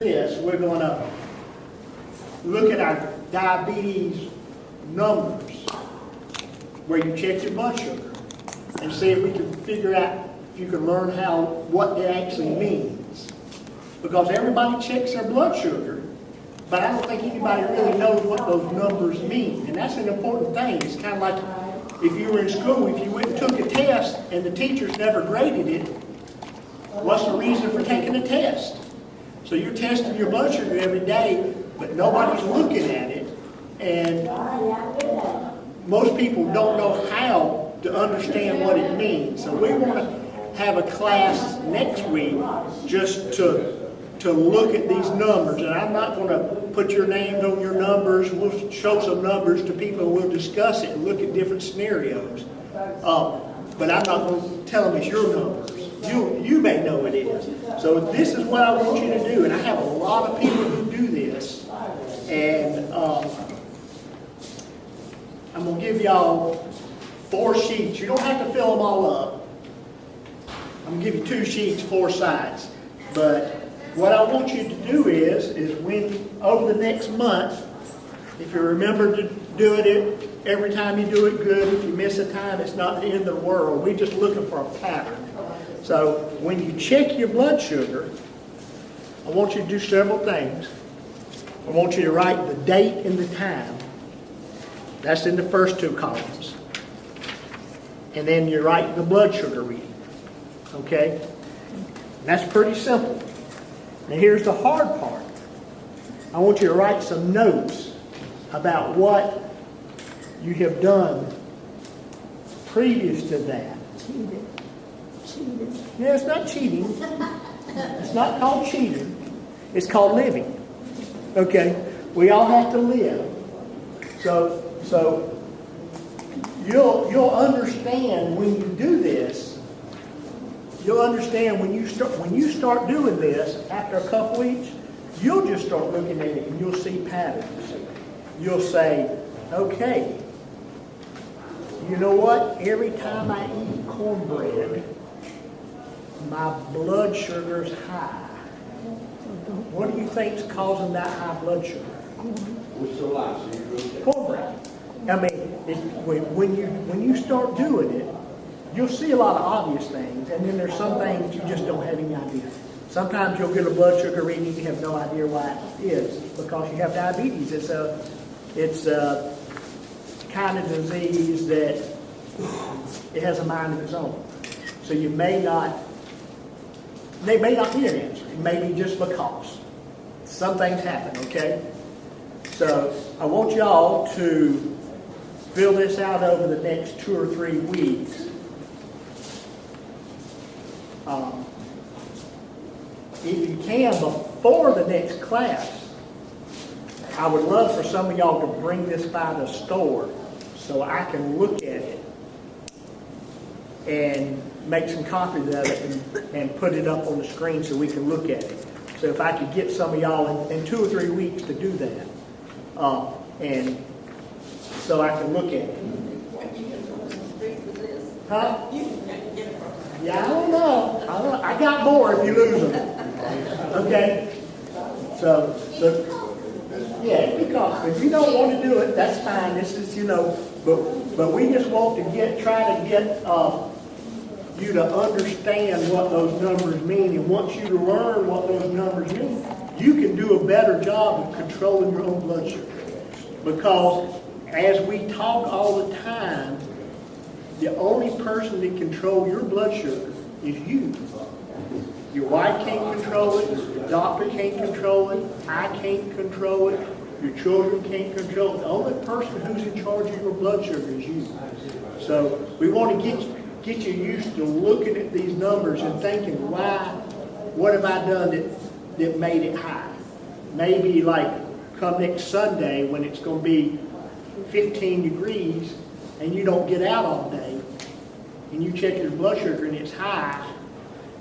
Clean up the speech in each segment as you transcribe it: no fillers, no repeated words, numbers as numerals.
This, we're going to look at our diabetes numbers, where you check your blood sugar, and see if we can figure out, if you can learn what it actually means. Because everybody checks their blood sugar, but I don't think anybody really knows what those numbers mean. And that's an important thing. It's kind of like if you were in school, if you went and took a test and the teachers never graded it, what's the reason for taking a test? So you're testing your blood sugar every day, but nobody's looking at it. And most people don't know how to understand what it means. So we want to have a class next week just to look at these numbers. And I'm not going to put your names on your numbers. We'll show some numbers to people and we'll discuss it and look at different scenarios. But I'm not going to tell them it's your numbers. You may know it is. So this is what I want you to do. And I have a lot of people who do this. And I'm going to give y'all 4 sheets. You don't have to fill them all up. I'm going to give you 2 sheets, 4 sides. But what I want you to do is when, over the next month, if you remember to do it every time you do it, good. If you miss a time, it's not the end of the world. We're just looking for a pattern. So when you check your blood sugar, I want you to do several things. I want you to write the date and the time. That's in the first 2 columns. And then you write the blood sugar reading. Okay? And that's pretty simple. Now here's the hard part. I want you to write some notes about what you have done previous to that. Cheated. Yeah, it's not cheating. It's not called cheating. It's called living. Okay? We all have to live. So you'll understand when you do this. You'll understand when you start doing this after a couple weeks, you'll just start looking at it and you'll see patterns. You'll say, okay, you know what? Every time I eat cornbread, my blood sugar's high. What do you think's causing that high blood sugar? Cornbread. I mean, when you start doing it, you'll see a lot of obvious things, and then there's some things you just don't have any idea. Sometimes you'll get a blood sugar reading and you have no idea why it is, because you have diabetes. It's a kind of disease that it has a mind of its own. So they may not be an answer. It may be just because some things happen, okay? So I want y'all to fill this out over the next 2 or 3 weeks. If you can, before the next class, I would love for some of y'all to bring this by the store so I can look at it and make some copies of it and put it up on the screen so we can look at it. So if I could get some of y'all in 2 or 3 weeks to do that, and so I can look at it. Huh? Yeah, I don't know. I got more if you lose them. Okay? So yeah, because if you don't want to do it, that's fine. This is, but we just want to try to get you to understand what those numbers mean. And once you learn what those numbers mean, you can do a better job of controlling your own blood sugar. Because as we talk all the time, the only person that controls your blood sugar is you. Your wife can't control it, the doctor can't control it, I can't control it, your children can't control it. The only person who's in charge of your blood sugar is you. So we want to get you used to looking at these numbers and thinking, what have I done that made it high? Maybe like come next Sunday when it's going to be 15 degrees and you don't get out all day and you check your blood sugar and it's high,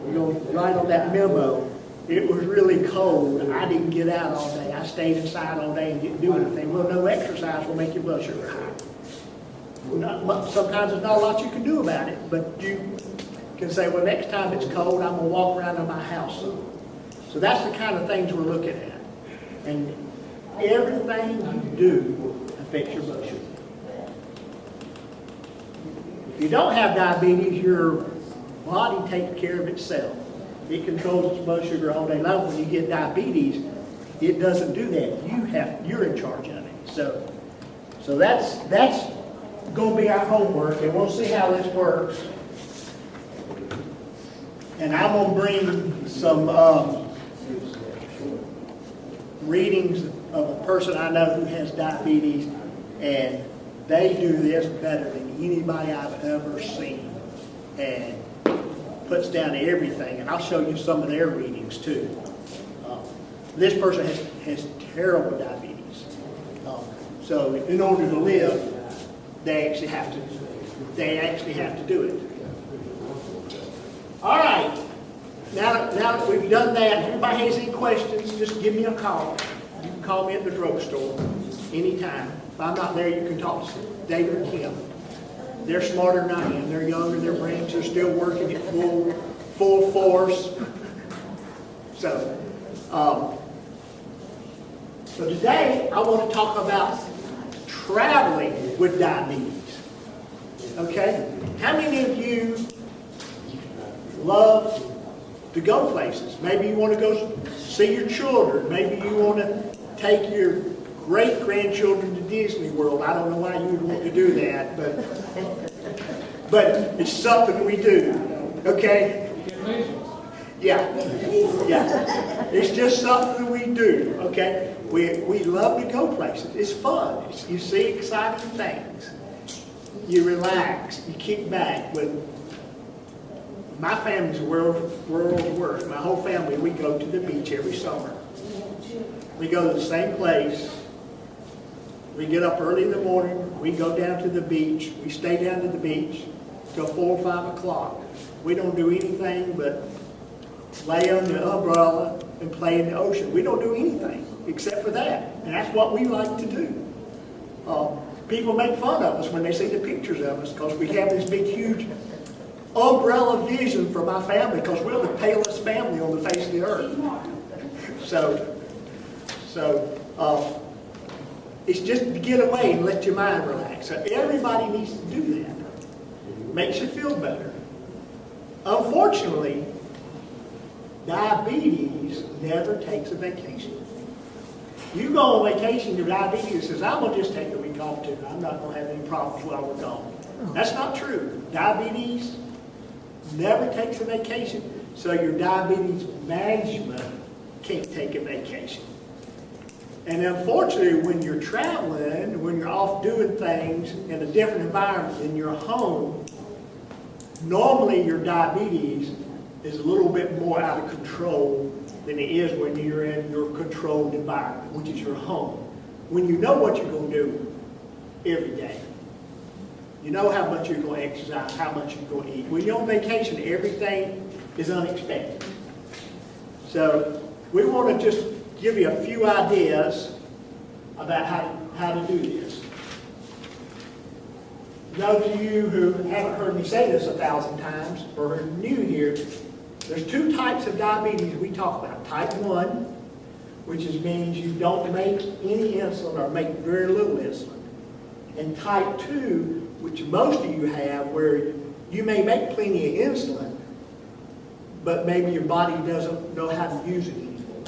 you're going to write on that memo, it was really cold, I didn't get out all day, I stayed inside all day and didn't do anything. Well, no exercise will make your blood sugar high. Sometimes there's not a lot you can do about it, but you can say, well, next time it's cold, I'm going to walk around in my house. So that's the kind of things we're looking at. And everything you do affects your blood sugar. If you don't have diabetes, your body takes care of itself. It controls its blood sugar all day long. When you get diabetes, it doesn't do that. You're in charge of it. So that's going to be our homework, and we'll see how this works. And I'm going to bring some readings of a person I know who has diabetes, and they do this better than anybody I've ever seen, and puts down everything. And I'll show you some of their readings too. This person has terrible diabetes, so in order to live, they actually have to do it. All right. Now that we've done that, if anybody has any questions, just give me a call. You can call me at the drugstore anytime. If I'm not there, you can talk to David or Kim. They're smarter than I am. They're younger, their brains are still working at full force. So today I want to talk about traveling with diabetes. Okay? How many of you love to go places? Maybe you want to go see your children. Maybe you want to take your great-grandchildren to Disney World. I don't know why you would want to do that, but it's something we do. Okay? Yeah. It's just something we do. Okay? We love to go places. It's fun. You see exciting things. You relax. You kick back. My family's world's worst. My whole family, we go to the beach every summer. We go to the same place. We get up early in the morning. We go down to the beach. We stay down to the beach till 4 or 5 o'clock. We don't do anything but lay on the umbrella and play in the ocean. We don't do anything except for that. And that's what we like to do. People make fun of us when they see the pictures of us because we have this big, huge umbrella vision for my family because we're the palest family on the face of the earth. So it's just to get away and let your mind relax. So everybody needs to do that. Makes you feel better. Unfortunately, diabetes never takes a vacation. You go on vacation, your diabetes says, I'm going to just take a week off too. I'm not going to have any problems while we're gone. That's not true. Diabetes never takes a vacation, so your diabetes management can't take a vacation. And unfortunately, when you're traveling, when you're off doing things in a different environment than your home, normally your diabetes is a little bit more out of control than it is when you're in your controlled environment, which is your home. When you know what you're going to do every day. You know how much you're going to exercise, how much you're going to eat. When you're on vacation, everything is unexpected. So we want to just give you a few ideas about how to do this. Those of you who haven't heard me say this 1,000 times or are new here, there's 2 types of diabetes we talk about. Type 1, which means you don't make any insulin or make very little insulin. And type 2, which most of you have, where you may make plenty of insulin, but maybe your body doesn't know how to use it anymore.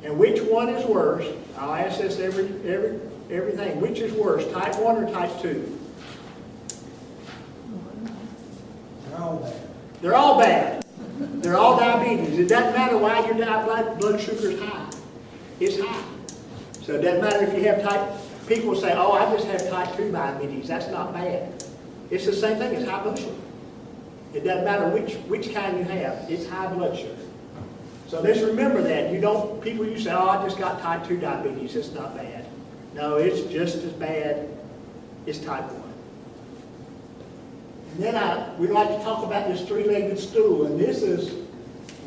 And which one is worse? I'll ask this everything. Which is worse, type 1 or type 2? They're all bad. They're all bad. They're all diabetes. It doesn't matter why your blood sugar is high. It's high. So it doesn't matter if you have people say, oh, I just have type 2 diabetes. That's not bad. It's the same thing as high blood sugar. It doesn't matter which kind you have. It's high blood sugar. So just remember that. People say, oh, I just got type 2 diabetes. It's not bad. No, it's just as bad as type 1. And then we'd like to talk about this 3-legged stool, and this is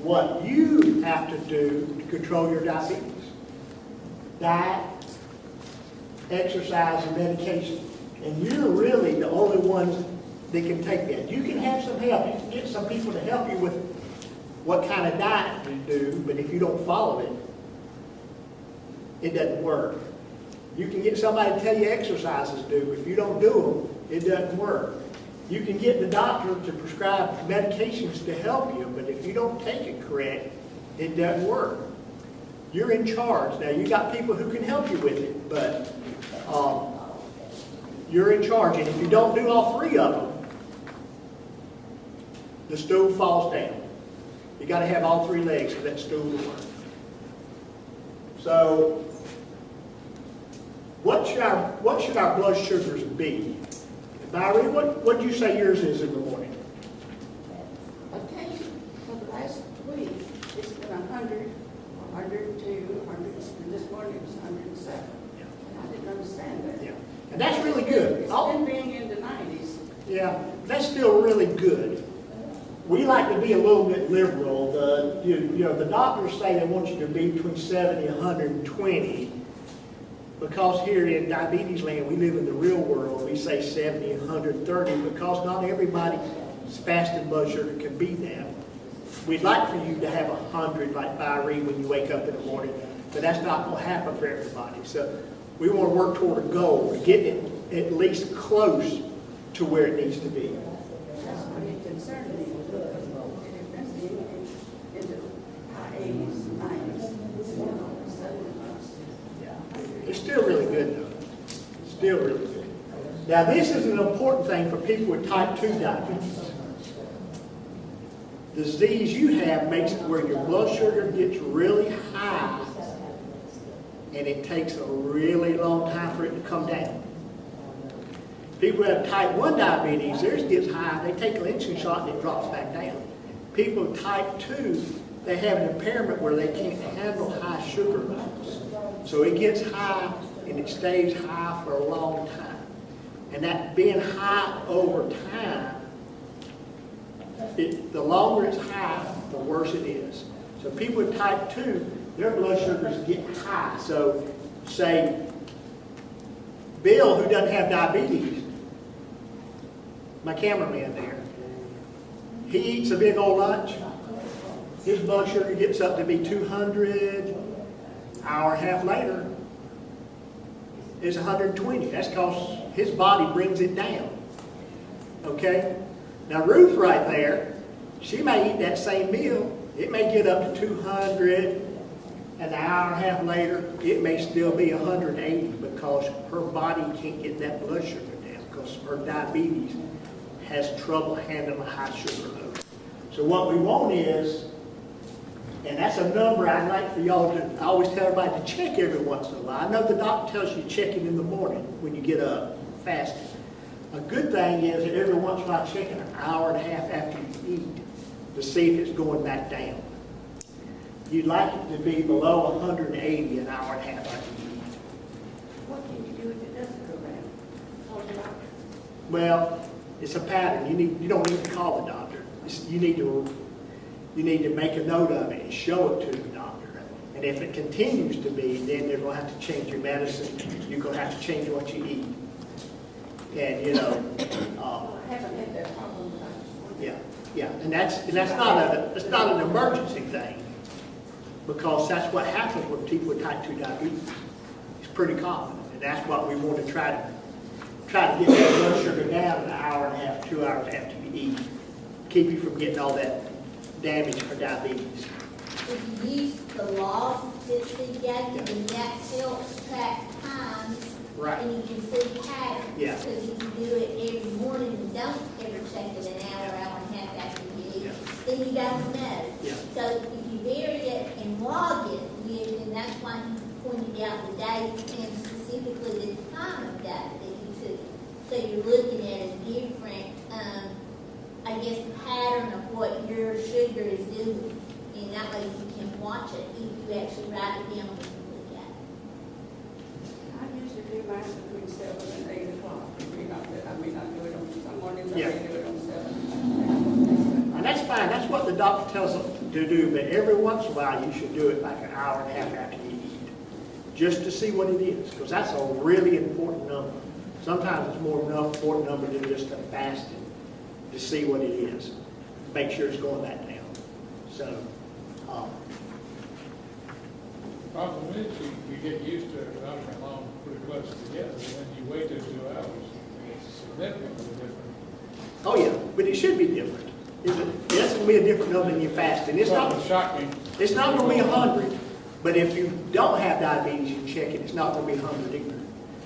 what you have to do to control your diabetes. Diet, exercise, and medication. And you're really the only ones that can take that. You can have some help. You can get some people to help you with what kind of diet you do, but if you don't follow it, it doesn't work. You can get somebody to tell you exercises to do, if you don't do them, it doesn't work. You can get the doctor to prescribe medications to help you, but if you don't take it correct, it doesn't work. You're in charge. Now, you got people who can help you with it, but you're in charge. And if you don't do all three of them, the stool falls down. You got to have all three legs for that stool to work. So, what should our blood sugars be? Byron, what did you say yours is in the morning? I think for the last week, it's been 100, 102, 100, and this morning it was 107. Yeah. And I didn't understand that. Yeah. And that's really good. It's been being in the 90s. Yeah, that's still really good. We like to be a little bit liberal. The doctors say they want you to be between 70 and 120. Because here in diabetes land, we live in the real world, we say 70 and 130 because not everybody's fasting blood sugar can be that. We'd like for you to have 100 like Byrie when you wake up in the morning, but that's not going to happen for everybody. So we want to work toward a goal, to get it at least close to where it needs to be. That's what it concerned me, because it had been in the high 80s, 90s, and all of a sudden It's still really good though. Still really good. Now this is an important thing for people with type 2 diabetes. The disease you have makes it where your blood sugar gets really high and it takes a really long time for it to come down. People who have type 1 diabetes, theirs gets high, they take an insulin shot and it drops back down. People with type 2, they have an impairment where they can't handle high sugar levels. So it gets high and it stays high for a long time. And that being high over time, the longer it's high, the worse it is. So people with type 2, their blood sugars get high. So say Bill, who doesn't have diabetes, my cameraman there, he eats a big old lunch. His blood sugar gets up to be 200, hour and a half later, it's 120. That's because his body brings it down. Okay? Now Ruth right there, she may eat that same meal. It may get up to 200, an hour and a half later, it may still be 180 because her body can't get that blood sugar down because her diabetes has trouble handling a high sugar load. So what we want is, and that's a number I'd like for y'all to, I always tell everybody to check every once in a while. I know the doctor tells you to check it in the morning when you get up fasting. A good thing is that every once in a while check it an hour and a half after you eat to see if it's going back down. You'd like it to be below 180 an hour and a half after you eat. what can you do if it doesn't go down? Call the doctor. Well, it's a pattern. You don't need to call the doctor. You need to make a note of it and show it to the doctor. And if it continues to be, then they're going to have to change your medicine. You're going to have to change what you eat. And I haven't had that problem, but I just wondered. yeah, and that's not an emergency thing, because that's what happens with people with type 2 diabetes. It's pretty common, and that's what we want to try to get that blood sugar down an hour and a half, 2 hours after you eat. Keep you from getting all that damage for diabetes. If you use the log that Steve gave you, then that helps track times. Right. And you can see patterns. Yeah. Because if you do it every morning and don't ever check it an hour, hour and a half after you eat, Yeah. then you don't know. Yeah. So if you vary it and log it, then that's why he pointed out the dates and specifically the time of day that you took it. So you're looking at a different, I guess, pattern of what your sugar is doing. And that way you can watch it if you actually write it down and look at it. I usually do mine between 7 and 8 o'clock. I may not do it on some mornings, I Yeah. may do it on 7. And that's fine. That's what the doctor tells us to do. But every once in a while, you should do it like an hour and a half after you eat, just to see what it is, because that's a really important number. Sometimes it's more important number than just a fasting, to see what it is. Make sure it's going back down. So, Problem is, you get used to it knocking along pretty close together, and then you wait those 2 hours, it's significantly different. oh yeah, but it should be different. It's gonna be a different number than your fasting. It's not, Shocking. it's not gonna be 100, but if you don't have diabetes, you check it, it's not gonna be 100 either.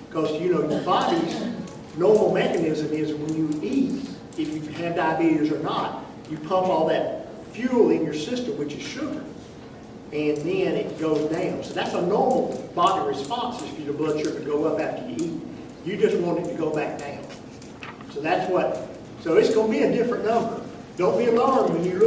Because, you know, your body's normal mechanism is when you eat, if you have diabetes or not, you pump all that fuel in your system, which is sugar, and then it goes down. So that's a normal body response, is for your blood sugar to go up after you eat. You just want it to go back down. So that's what, so it's gonna be a different number. Don't be alarmed when you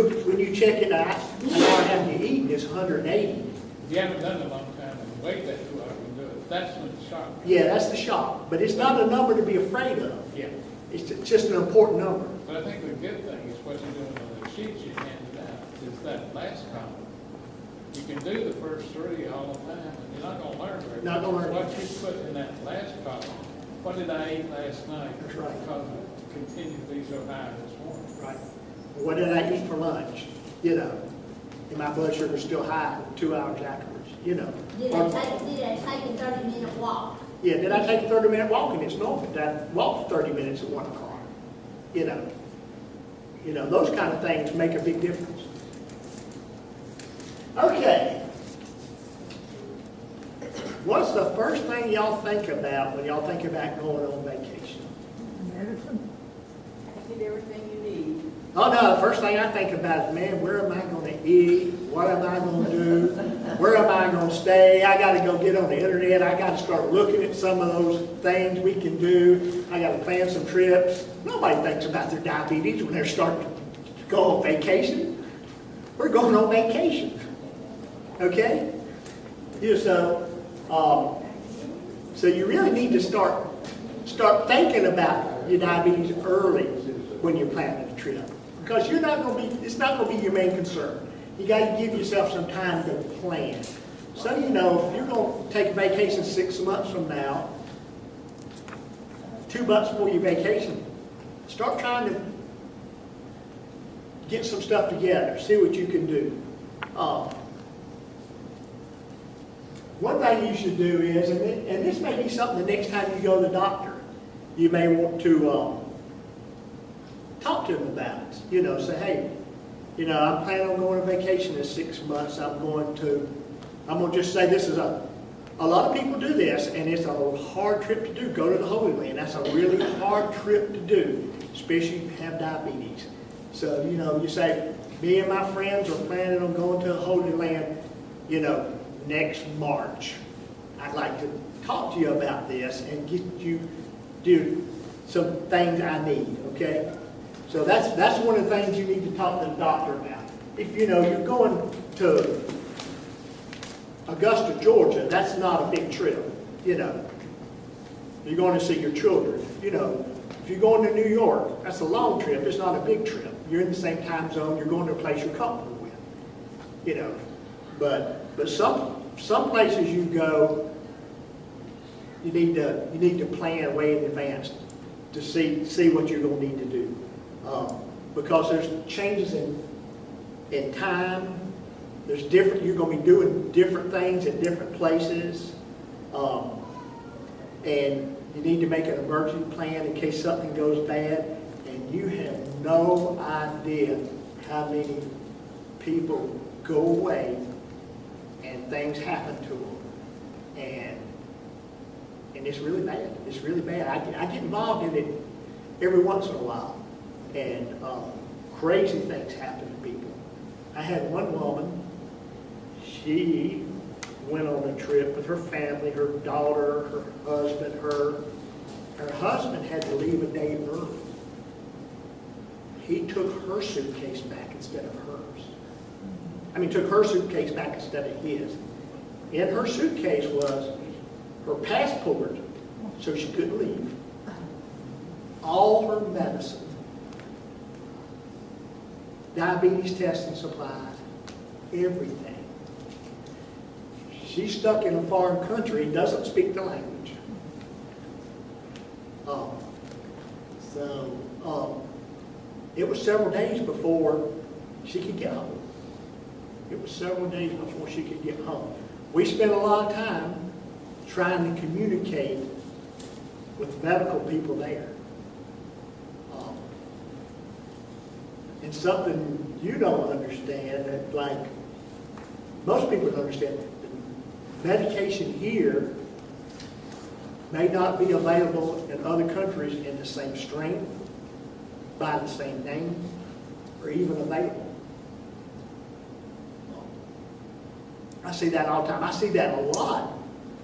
check it out, an hour after you eat, it's 180. If you haven't done it a long time and wait that 2 hours and do it, that's when it's shocking. Yeah, that's the shock, but it's not a number to be afraid of. Yeah. It's just an important number. But I think the good thing is what you're doing on the sheets you handed out, is that last column. You can do the first 3 all the time, and you're not gonna learn very much. Not gonna learn. What you put in that last column, what did I eat last night? That's right. Because it continued to be so high this morning. Right. What did I eat for lunch? You know, and my blood sugar's still high 2 hours afterwards, you know. Did I take a 30-minute walk? Yeah, did I take a 30-minute walk? And it's normal. Did I walk 30 minutes at 1 o'clock? You know, those kind of things make a big difference. Okay. What's the first thing y'all think about when y'all think about going on vacation? Get everything you need. Oh no, the first thing I think about is, man, where am I going to eat? What am I going to do? Where am I going to stay? I got to go get on the internet. I got to start looking at some of those things we can do. I got to plan some trips. Nobody thinks about their diabetes when they're starting to go on vacation. We're going on vacation. Okay? Yeah, so you really need to start thinking about your diabetes early when you're planning a trip, because it's not going to be your main concern. You got to give yourself some time to plan. So you know, if you're going to take a vacation 6 months from now, 2 months before your vacation, start trying to get some stuff together, see what you can do. One thing you should do is, and this may be something the next time you go to the doctor, you may want to talk to them about it. You know, say, hey, you know, I'm planning on going on vacation in 6 months. I'm going to just say this is a lot of people do this, and it's a hard trip to do. Go to the Holy Land. That's a really hard trip to do, especially if you have diabetes. So, you know, you say, me and my friends are planning on going to the Holy Land, you know, next March. I'd like to talk to you about this and get you do some things I need, okay? So that's one of the things you need to talk to the doctor about. If, you know, you're going to Augusta, Georgia, that's not a big trip, you know. You're going to see your children, you know. If you're going to New York, that's a long trip. It's not a big trip. You're in the same time zone. You're going to a place you're comfortable with, you know. But some places you go, you need to plan way in advance to see what you're going to need to do, because there's changes in time. There's different. You're going to be doing different things in different places, and you need to make an emergency plan in case something goes bad. And you have no idea how many people go away and things happen to them, and it's really bad. It's really bad. I get involved in it every once in a while, and crazy things happen to people. I had one woman. She went on a trip with her family, her daughter, her husband. Her husband had to leave a day early. He took her suitcase back instead of hers. Took her suitcase back instead of his. In her suitcase was her passport, so she couldn't leave, all her medicine, diabetes testing supplies, everything. She's stuck in a foreign country and doesn't speak the language. It was several days before she could get home. It was several days before she could get home. We spent a lot of time trying to communicate with medical people there. And something you don't understand, that like most people don't understand, medication here may not be available in other countries in the same strength, by the same name, or even available. I see that all the time. I see that a lot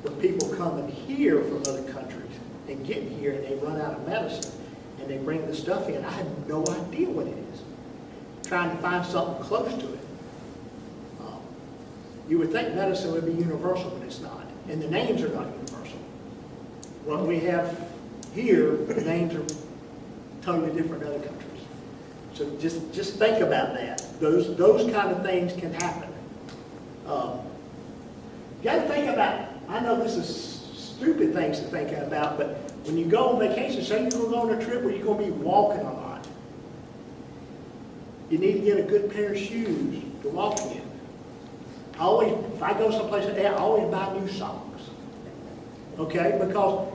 with people coming here from other countries and getting here and they run out of medicine and they bring the stuff in. I have no idea what it is. Trying to find something close to it. You would think medicine would be universal, but it's not. And the names are not universal. What we have here, the names are totally different in other countries. So just think about that. Those kind of things can happen. You got to think about, I know this is stupid things to think about, but when you go on vacation, say you're going to go on a trip where you're going to be walking a lot. You need to get a good pair of shoes to walk in. If I go someplace like that, I always buy new socks. Okay? Because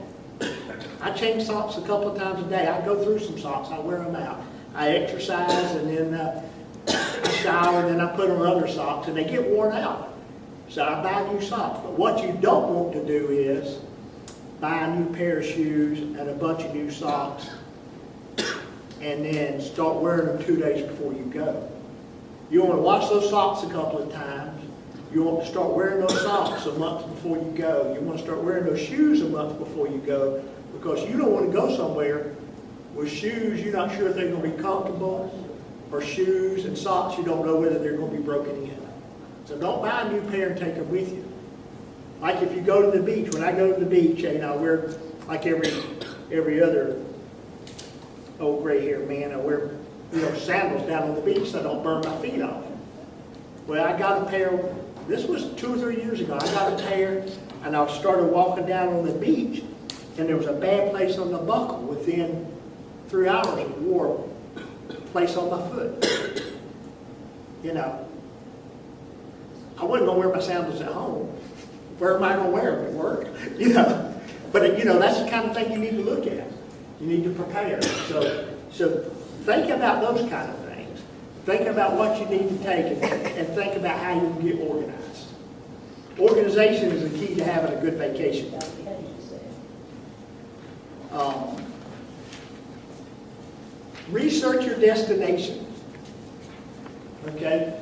I change socks a couple of times a day. I go through some socks, I wear them out. I exercise and then I shower and then I put on other socks and they get worn out. So I buy new socks. But what you don't want to do is buy a new pair of shoes and a bunch of new socks and then start wearing them 2 days before you go. You want to wash those socks a couple of times. You want to start wearing those socks a month before you go. You want to start wearing those shoes a month before you go, because you don't want to go somewhere with shoes you're not sure if they're going to be comfortable, or shoes and socks you don't know whether they're going to be broken in. So don't buy a new pair and take them with you. Like if you go to the beach, when I go to the beach, and I wear, like every other old gray-haired man, I wear sandals down on the beach so I don't burn my feet off. Well, I got a pair, this was 2 or 3 years ago, I got a pair and I started walking down on the beach and there was a bad place on the buckle. Within 3 hours it wore a place on my foot. I wasn't going to wear my sandals at home. Where am I going to wear them? At work? But that's the kind of thing you need to look at. You need to prepare. So think about those kind of things. Think about what you need to take and think about how you can get organized. Organization is the key to having a good vacation. Research your destination. Okay?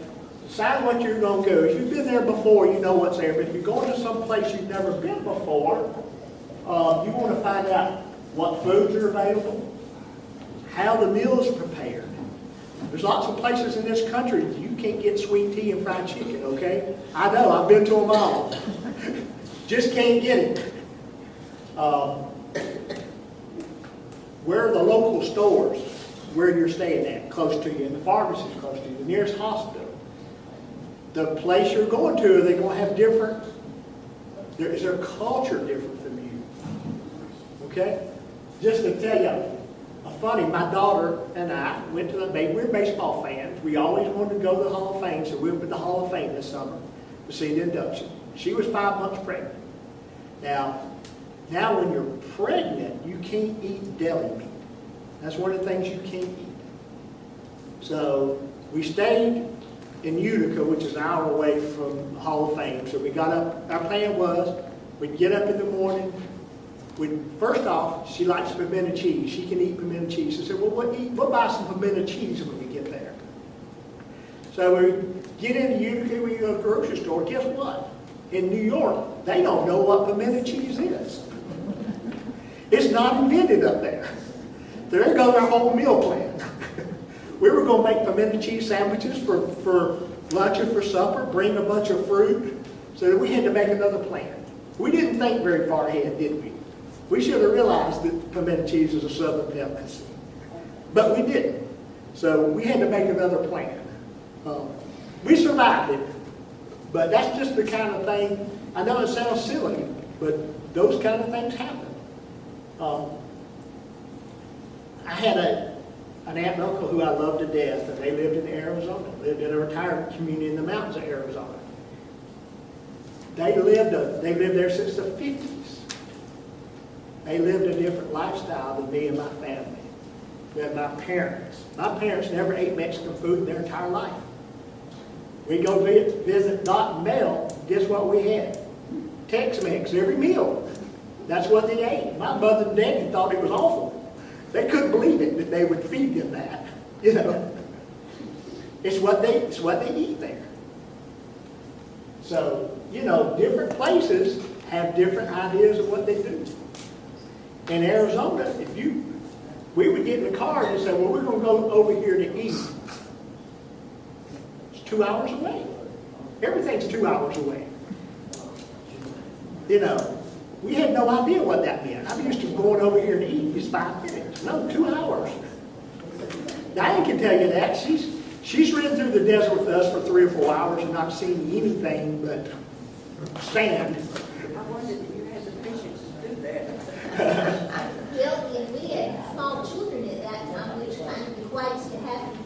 Decide what you're going to go. If you've been there before, you know what's there. But if you're going to some place you've never been before, you want to find out what foods are available, how the meal is prepared. There's lots of places in this country you can't get sweet tea and fried chicken, okay? I know, I've been to them all. Just can't get it. Where are the local stores where you're staying at, close to you, and the pharmacies close to you, the nearest hospital? The place you're going to, are they going to have different? Is their culture different from you? Okay? Just to tell you, funny, my daughter and I went to we're baseball fans. We always wanted to go to the Hall of Fame, so we went to the Hall of Fame this summer to see the induction. She was 5 months pregnant. Now when you're pregnant, you can't eat deli meat. That's one of the things you can't eat. So we stayed in Utica, which is an hour away from the Hall of Fame. So we got up, our plan was, we'd get up in the morning. First off, she likes pimento cheese. She can eat pimento cheese. I said, well, we'll buy some pimento cheese when we get there. So we get into Utica, we go to the grocery store. Guess what? In New York, they don't know what pimento cheese is. It's not invented up there. There goes our whole meal plan. We were going to make pimento cheese sandwiches for lunch and for supper, bring a bunch of fruit, so that we had to make another plan. We didn't think very far ahead, did we? We should have realized that pimento cheese is a southern delicacy. But we didn't. So we had to make another plan. We survived it, but that's just the kind of thing, I know it sounds silly, but those kind of things happen. I an aunt and uncle who I love to death, and they lived in Arizona, lived in a retirement community in the mountains of Arizona. They lived there since the 50s. They lived a different lifestyle than me and my family, than my parents. My parents never ate Mexican food in their entire life. We go visit Dot and Mel, guess what we had? Tex-Mex every meal. That's what they ate. My mother and daddy thought it was awful. They couldn't believe it, that they would feed them that. You know, it's what they eat there. So, you know, different places have different ideas of what they do. In Arizona, we would get in the car and say, well, we're going to go over here to eat. It's 2 hours away. Everything's 2 hours away. You know, we had no idea what that meant. I'm used to going over here to eat. It's 5 minutes. No, 2 hours. Diane can tell you that. She's ridden through the desert with us for 3 or 4 hours and not seen anything but sand. I wondered if you had the patience to do that. Well, and we had small children at that time, which kind of equates to having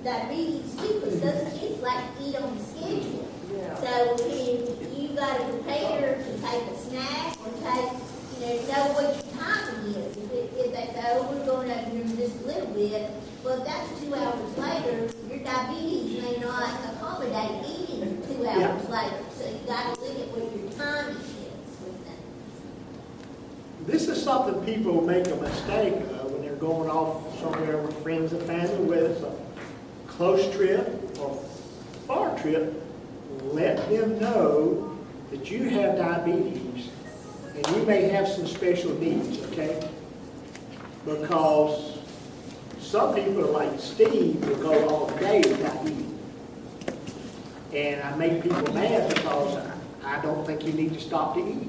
diabetes too, because those kids like to eat on the schedule. Yeah. So if you got to prepare to take a snack or take, know what your timing is. If they say, oh, we're going over here in just a little bit, well, if that's 2 hours later, your diabetes may not accommodate eating 2 hours later. So you got to look at what your timing is with things. This is something people make a mistake of when they're going off somewhere with friends and family, whether it's a close trip or far trip. Let them know that you have diabetes and you may have some special needs, okay? Because some people like Steve will go all day without eating. And I make people mad because I don't think you need to stop to eat.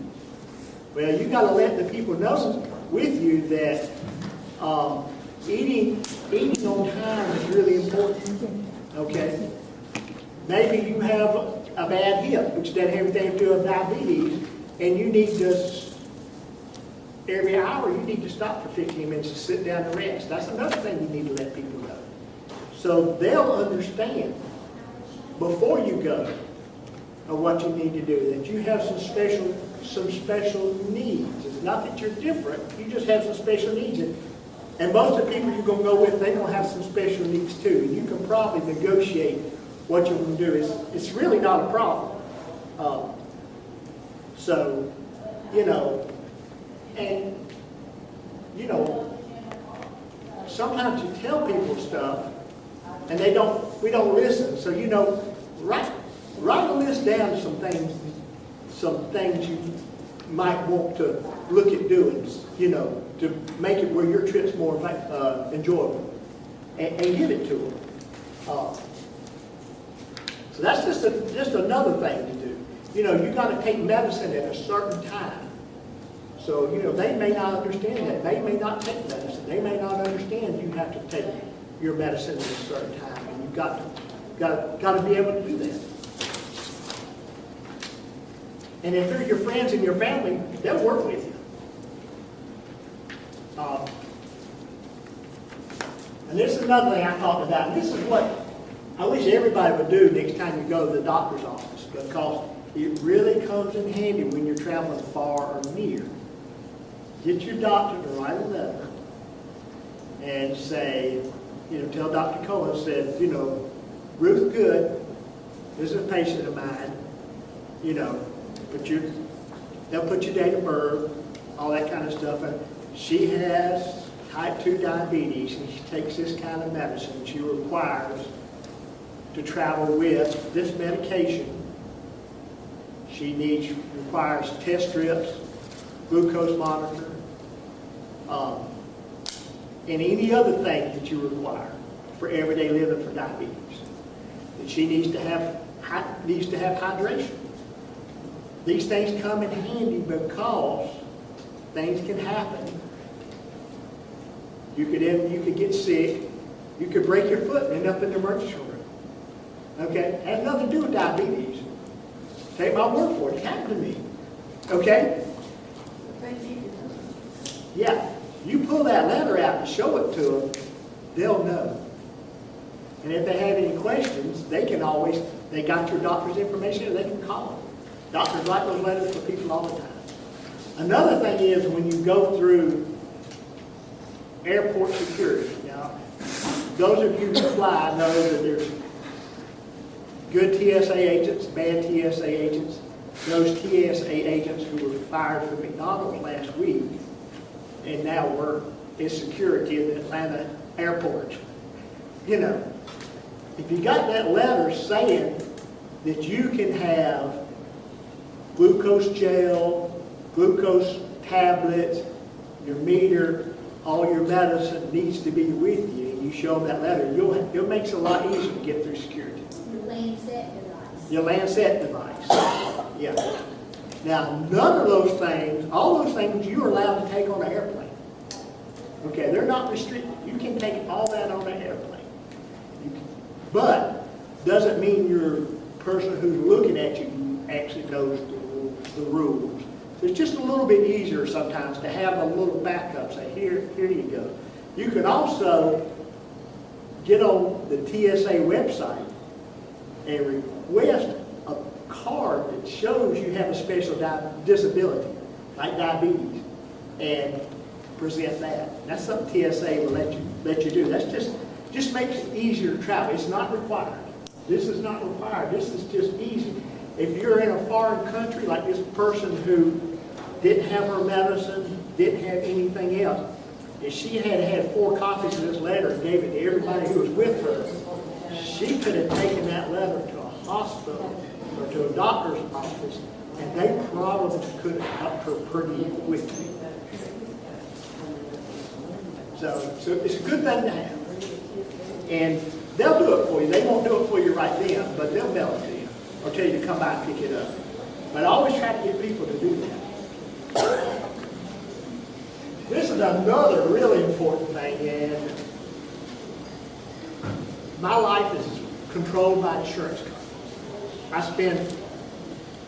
Well, you got to let the people know with you that eating on time is really important, okay? Maybe you have a bad hip, which doesn't have anything to do with diabetes, and you need to, every hour, you need to stop for 15 minutes to sit down and rest. That's another thing you need to let people know. So they'll understand before you go of what you need to do, that you have some special needs. It's not that you're different, you just have some special needs. And most of the people you're going to go with, they're going to have some special needs too. And you can probably negotiate what you're going to do. It's really not a problem. So, and, sometimes you tell people stuff and we don't listen. So, write a list down of some things you might want to look at doing, to make it where your trip's more enjoyable, and give it to them. So that's just another thing to do. You got to take medicine at a certain time. So, they may not understand that. They may not take medicine. They may not understand you have to take your medicine at a certain time, and you've got to be able to do that. And if they're your friends and your family, they'll work with you. And this is another thing I talked about. And this is what I wish everybody would do next time you go to the doctor's office, because it really comes in handy when you're traveling far or near. Get your doctor to write a letter and say, tell Dr. Cohen, said, Ruth Good, this is a patient of mine, they'll put your date of birth, all that kind of stuff. And she has type 2 diabetes, and she takes this kind of medicine. She requires to travel with this medication. She requires test strips, glucose monitor, and any other thing that you require for everyday living for diabetes. And she needs to have hydration. These things come in handy because things can happen. You could get sick. You could break your foot and end up in the emergency room. Okay? It has nothing to do with diabetes. Take my word for it. It happened to me. Okay? They need to know. Yeah. You pull that letter out and show it to them, they'll know. And if they have any questions, they got your doctor's information, and they can call them. Doctors write those letters for people all the time. Another thing is when you go through airport security. Now, those of you who fly know that there's good TSA agents, bad TSA agents. Those TSA agents who were fired from McDonald's last week and now work in security in the Atlanta airport. You know, if you got that letter saying that you can have glucose gel, glucose tablets, your meter, all your medicine needs to be with you, and you show them that letter, it makes it a lot easier to get through security. Your Lancet device. Your Lancet device. Yeah. Now, none of those things, all those things you're allowed to take on an airplane. Okay, they're not restricted. You can take all that on an airplane. But doesn't mean your person who's looking at you actually knows the rules. So it's just a little bit easier sometimes to have a little backup. Say, here you go. You can also get on the TSA website and request a card that shows you have a special disability, like diabetes, and present that. That's something TSA will let you do. That's just makes it easier to travel. It's not required. This is not required. This is just easy. If you're in a foreign country, like this person who didn't have her medicine, didn't have anything else, if she had 4 copies of this letter and gave it to everybody who was with her, she could have taken that letter to a hospital or to a doctor's office, and they probably could have helped her pretty quickly. So it's a good thing to have. And they'll do it for you. They won't do it for you right then, but they'll mail it to you or tell you to come by and pick it up. But I always try to get people to do that. This is another really important thing, and my life is controlled by insurance companies. I spend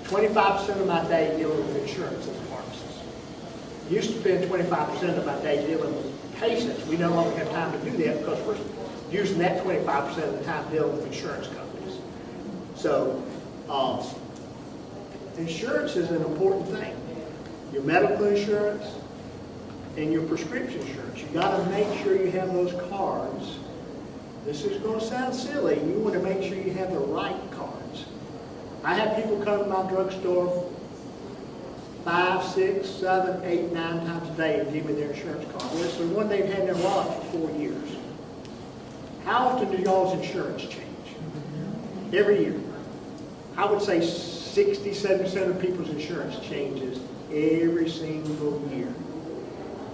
25% of my day dealing with insurance as a pharmacist. Used to spend 25% of my day dealing with patients. We no longer have time to do that because we're using that 25% of the time dealing with insurance companies. So, insurance is an important thing. Your medical insurance and your prescription insurance. You got to make sure you have those cards. This is going to sound silly. You want to make sure you have the right cards. I have people come to my drugstore 5, 6, 7, 8, 9 times a day and give me their insurance card. Well, it's the one they've had in their wallet for 4 years. How often do y'all's insurance change? Every year. I would say 60, 70% of people's insurance changes every single year.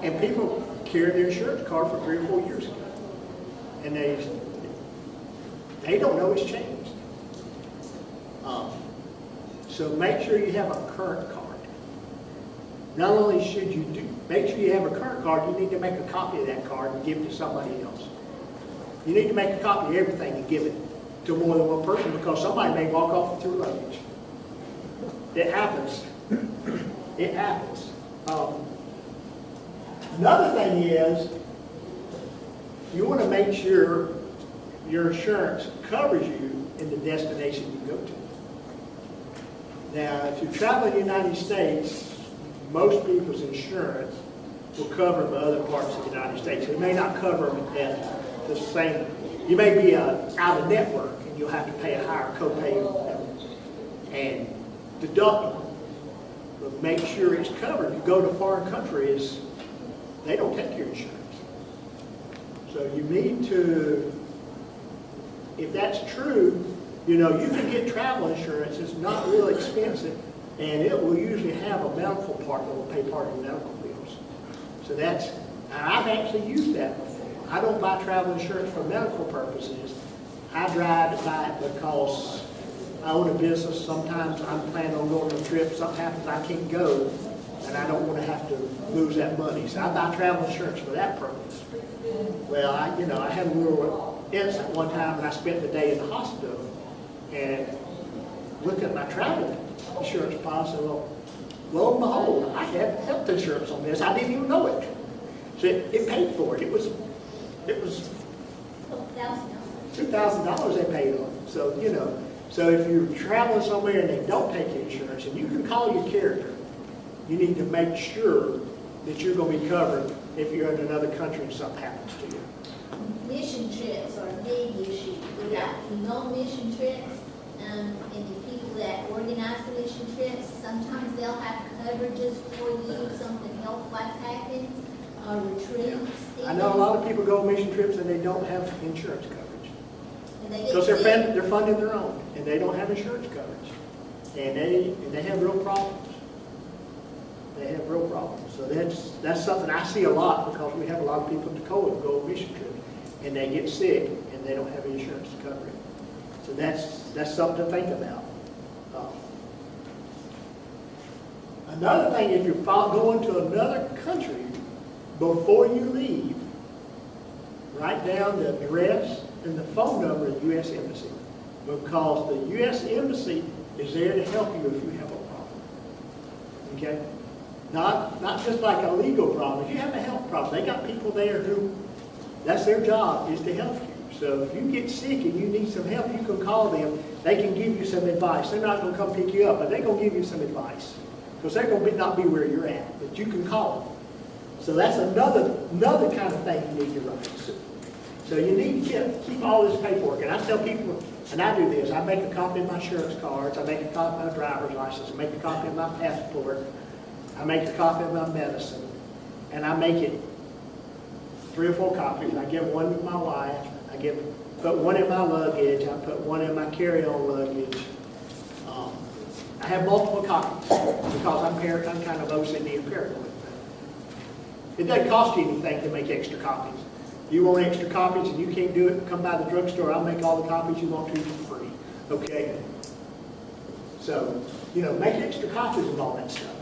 And people carry their insurance card for 3 or 4 years ago. And they don't know it's changed. So make sure you have a current card. Not only should you make sure you have a current card, you need to make a copy of that card and give it to somebody else. You need to make a copy of everything and give it to more than one person because somebody may walk off with your luggage. It happens. It happens. Another thing is, you want to make sure your insurance covers you in the destination you go to. Now, if you travel in the United States, most people's insurance will cover the other parts of the United States. It may not cover them at the same. You may be out of network and you'll have to pay a higher copay and deductible. But make sure it's covered. You go to foreign countries, they don't take your insurance. So you need to, if that's true, you know, you can get travel insurance. It's not real expensive, and it will usually have a medical part that will pay part of your medical bills. So that's, I've actually used that before. I don't buy travel insurance for medical purposes. I drive to buy it because I own a business. Sometimes I'm planning on going on a trip. Something happens, I can't go, and I don't want to have to lose that money. So I buy travel insurance for that purpose. Well, I had a little incident one time, and I spent the day in the hospital, and looked at my travel insurance policy. Well, lo and behold, I had health insurance on this. I didn't even know it. So it paid for it. It was $2,000 they paid on it. So, you know, so if you're traveling somewhere and they don't take insurance, and you can call your carrier, you need to make sure that you're going to be covered if you're in another country and something happens to you. Mission trips are a big issue. We got, we go on mission trips, and the people that organize the mission trips, sometimes they'll have coverages for you, something health-wise happens, or retreats. I know a lot of people go on mission trips and they don't have insurance coverage. And they get Because sick. they're funding their own, and they don't have insurance coverage. And they have real problems. They have real problems. So that's something I see a lot, because we have a lot of people in Tacoma who go on mission trips, and they get sick, and they don't have insurance to cover it. So that's something to think about. Another thing, if you're going to another country, before you leave, write down the address and the phone number of the U.S. Embassy, because the U.S. Embassy is there to help you if you have a problem. Okay? Not just like a legal problem. If you have a health problem, they got people there who, that's their job, is to help you. So if you get sick and you need some help, you can call them. They can give you some advice. They're not going to come pick you up, but they're going to give you some advice. Because they're going to not be where you're at, but you can call them. So that's another kind of thing you need to write. So you need to keep all this paperwork. And I tell people, and I do this, I make a copy of my insurance cards, I make a copy of my driver's license, I make a copy of my passport, I make a copy of my medicine, and I make it 3 or 4 copies. I give one to my wife, put one in my luggage, I put one in my carry-on luggage. I have multiple copies because I'm kind of OCD and paranoid. It doesn't cost you anything to make extra copies. You want extra copies and you can't do it, come by the drugstore, I'll make all the copies you want to for free. Okay? So, you know, make extra copies of all that stuff.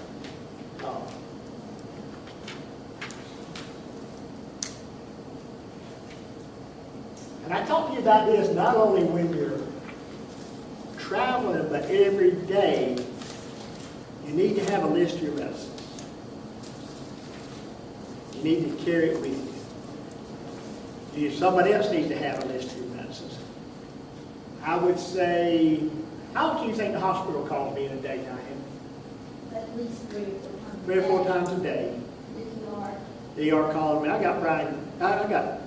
And I talk to you about this not only when you're traveling, but every day you need to have a list of your medicines. You need to carry it with you. Somebody else needs to have a list of your medicines. I would say, how much do you think the hospital calls me in a day, Diane? At least 3 or 4 times. 3 or 4 times a day. The ER calling me. I got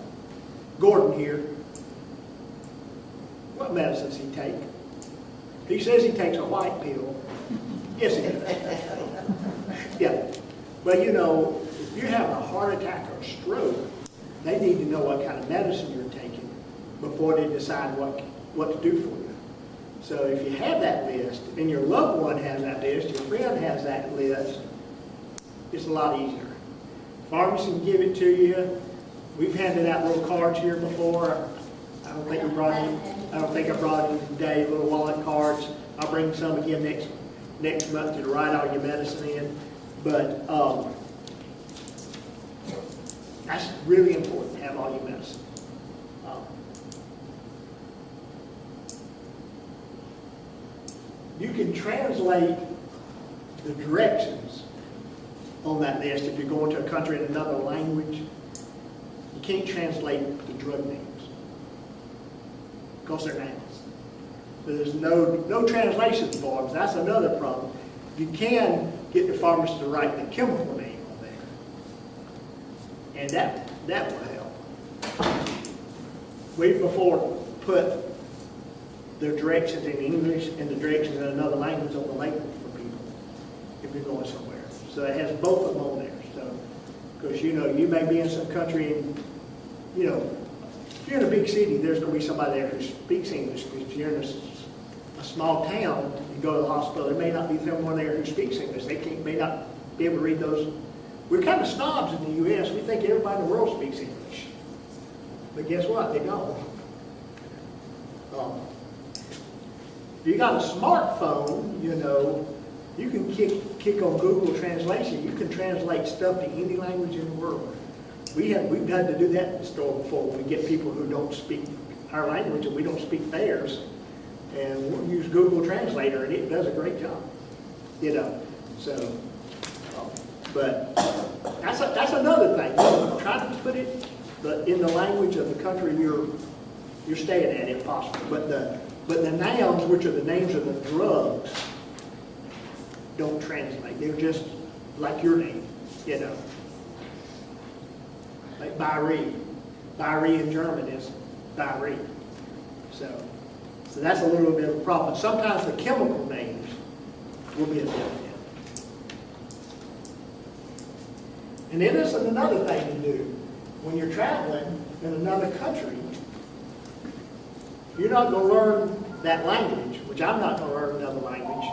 Gordon here. What medicines he take? He says he takes a white pill. Yes, he does. Yeah. But you know, if you have a heart attack or a stroke, they need to know what kind of medicine you're taking before they decide what to do for you. So if you have that list, and your loved one has that list, your friend has that list, it's a lot easier. Pharmacy can give it to you. We've handed out little cards here before. I don't think I brought any today, little wallet cards. I'll bring some again next month to write all your medicine in. But that's really important to have all your medicine. You can translate the directions on that list if you're going to a country in another language. You can't translate the drug names because they're names. So there's no translation forms. That's another problem. You can get the pharmacist to write the chemical name on there, and that will help. We've before put the directions in English and the directions in another language on the label for people if you're going somewhere. So it has both of them on there. So, because you know, you may be in some country and, you know, if you're in a big city, there's going to be somebody there who speaks English. If you're in a small town, you go to the hospital, there may not be someone there who speaks English. They may not be able to read those. We're kind of snobs in the U.S. We think everybody in the world speaks English. But guess what? They don't. If you got a smartphone, you know, you can kick on Google Translation. You can translate stuff to any language in the world. We've had to do that in the store before. We get people who don't speak our language and we don't speak theirs, and we'll use Google Translator, and it does a great job. You know, so, but that's another thing. You know, try to put it in the language of the country you're You're staying at it if possible. But the nouns, which are the names of the drugs, don't translate. They're just like your name, you know. Like Bayerie. Bayerie in German is Bayerie. So that's a little bit of a problem. Sometimes the chemical names will be a benefit. And then there's another thing to do. When you're traveling in another country, you're not going to learn that language, which I'm not going to learn another language.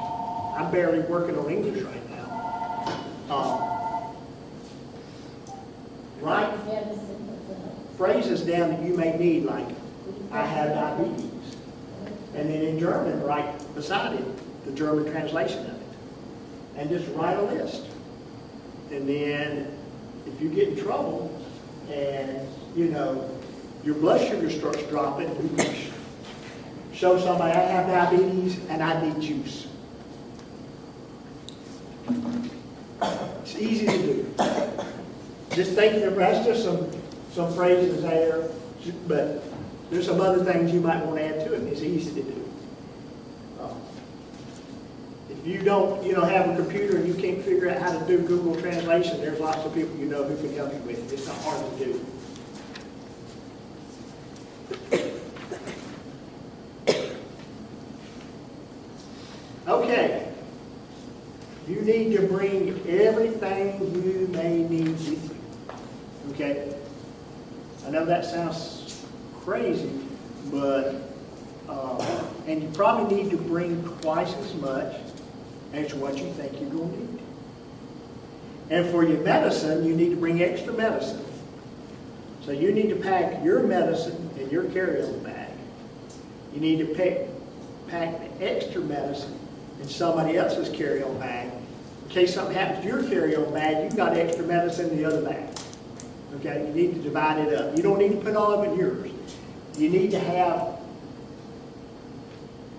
I'm barely working on English right now. Write phrases down that you may need, like, I have diabetes. And then in German, write beside it the German translation of it. And just write a list. And then if you get in trouble and, you know, your blood sugar starts dropping, you can show somebody, I have diabetes and I need juice. It's easy to do. Just think that that's just some phrases there, but there's some other things you might want to add to it. It's easy to do. If you don't, have a computer and you can't figure out how to do Google Translation, there's lots of people you know who can help you with it. It's not hard to do. Okay. You need to bring everything you may need with you. Okay? I know that sounds crazy, but, and you probably need to bring twice as much as what you think you're going to need. And for your medicine, you need to bring extra medicine. So you need to pack your medicine in your carry-on bag. You need to pack the extra medicine in somebody else's carry-on bag. In case something happens to your carry-on bag, you've got extra medicine in the other bag. Okay? You need to divide it up. You don't need to put all of it in yours. You need to have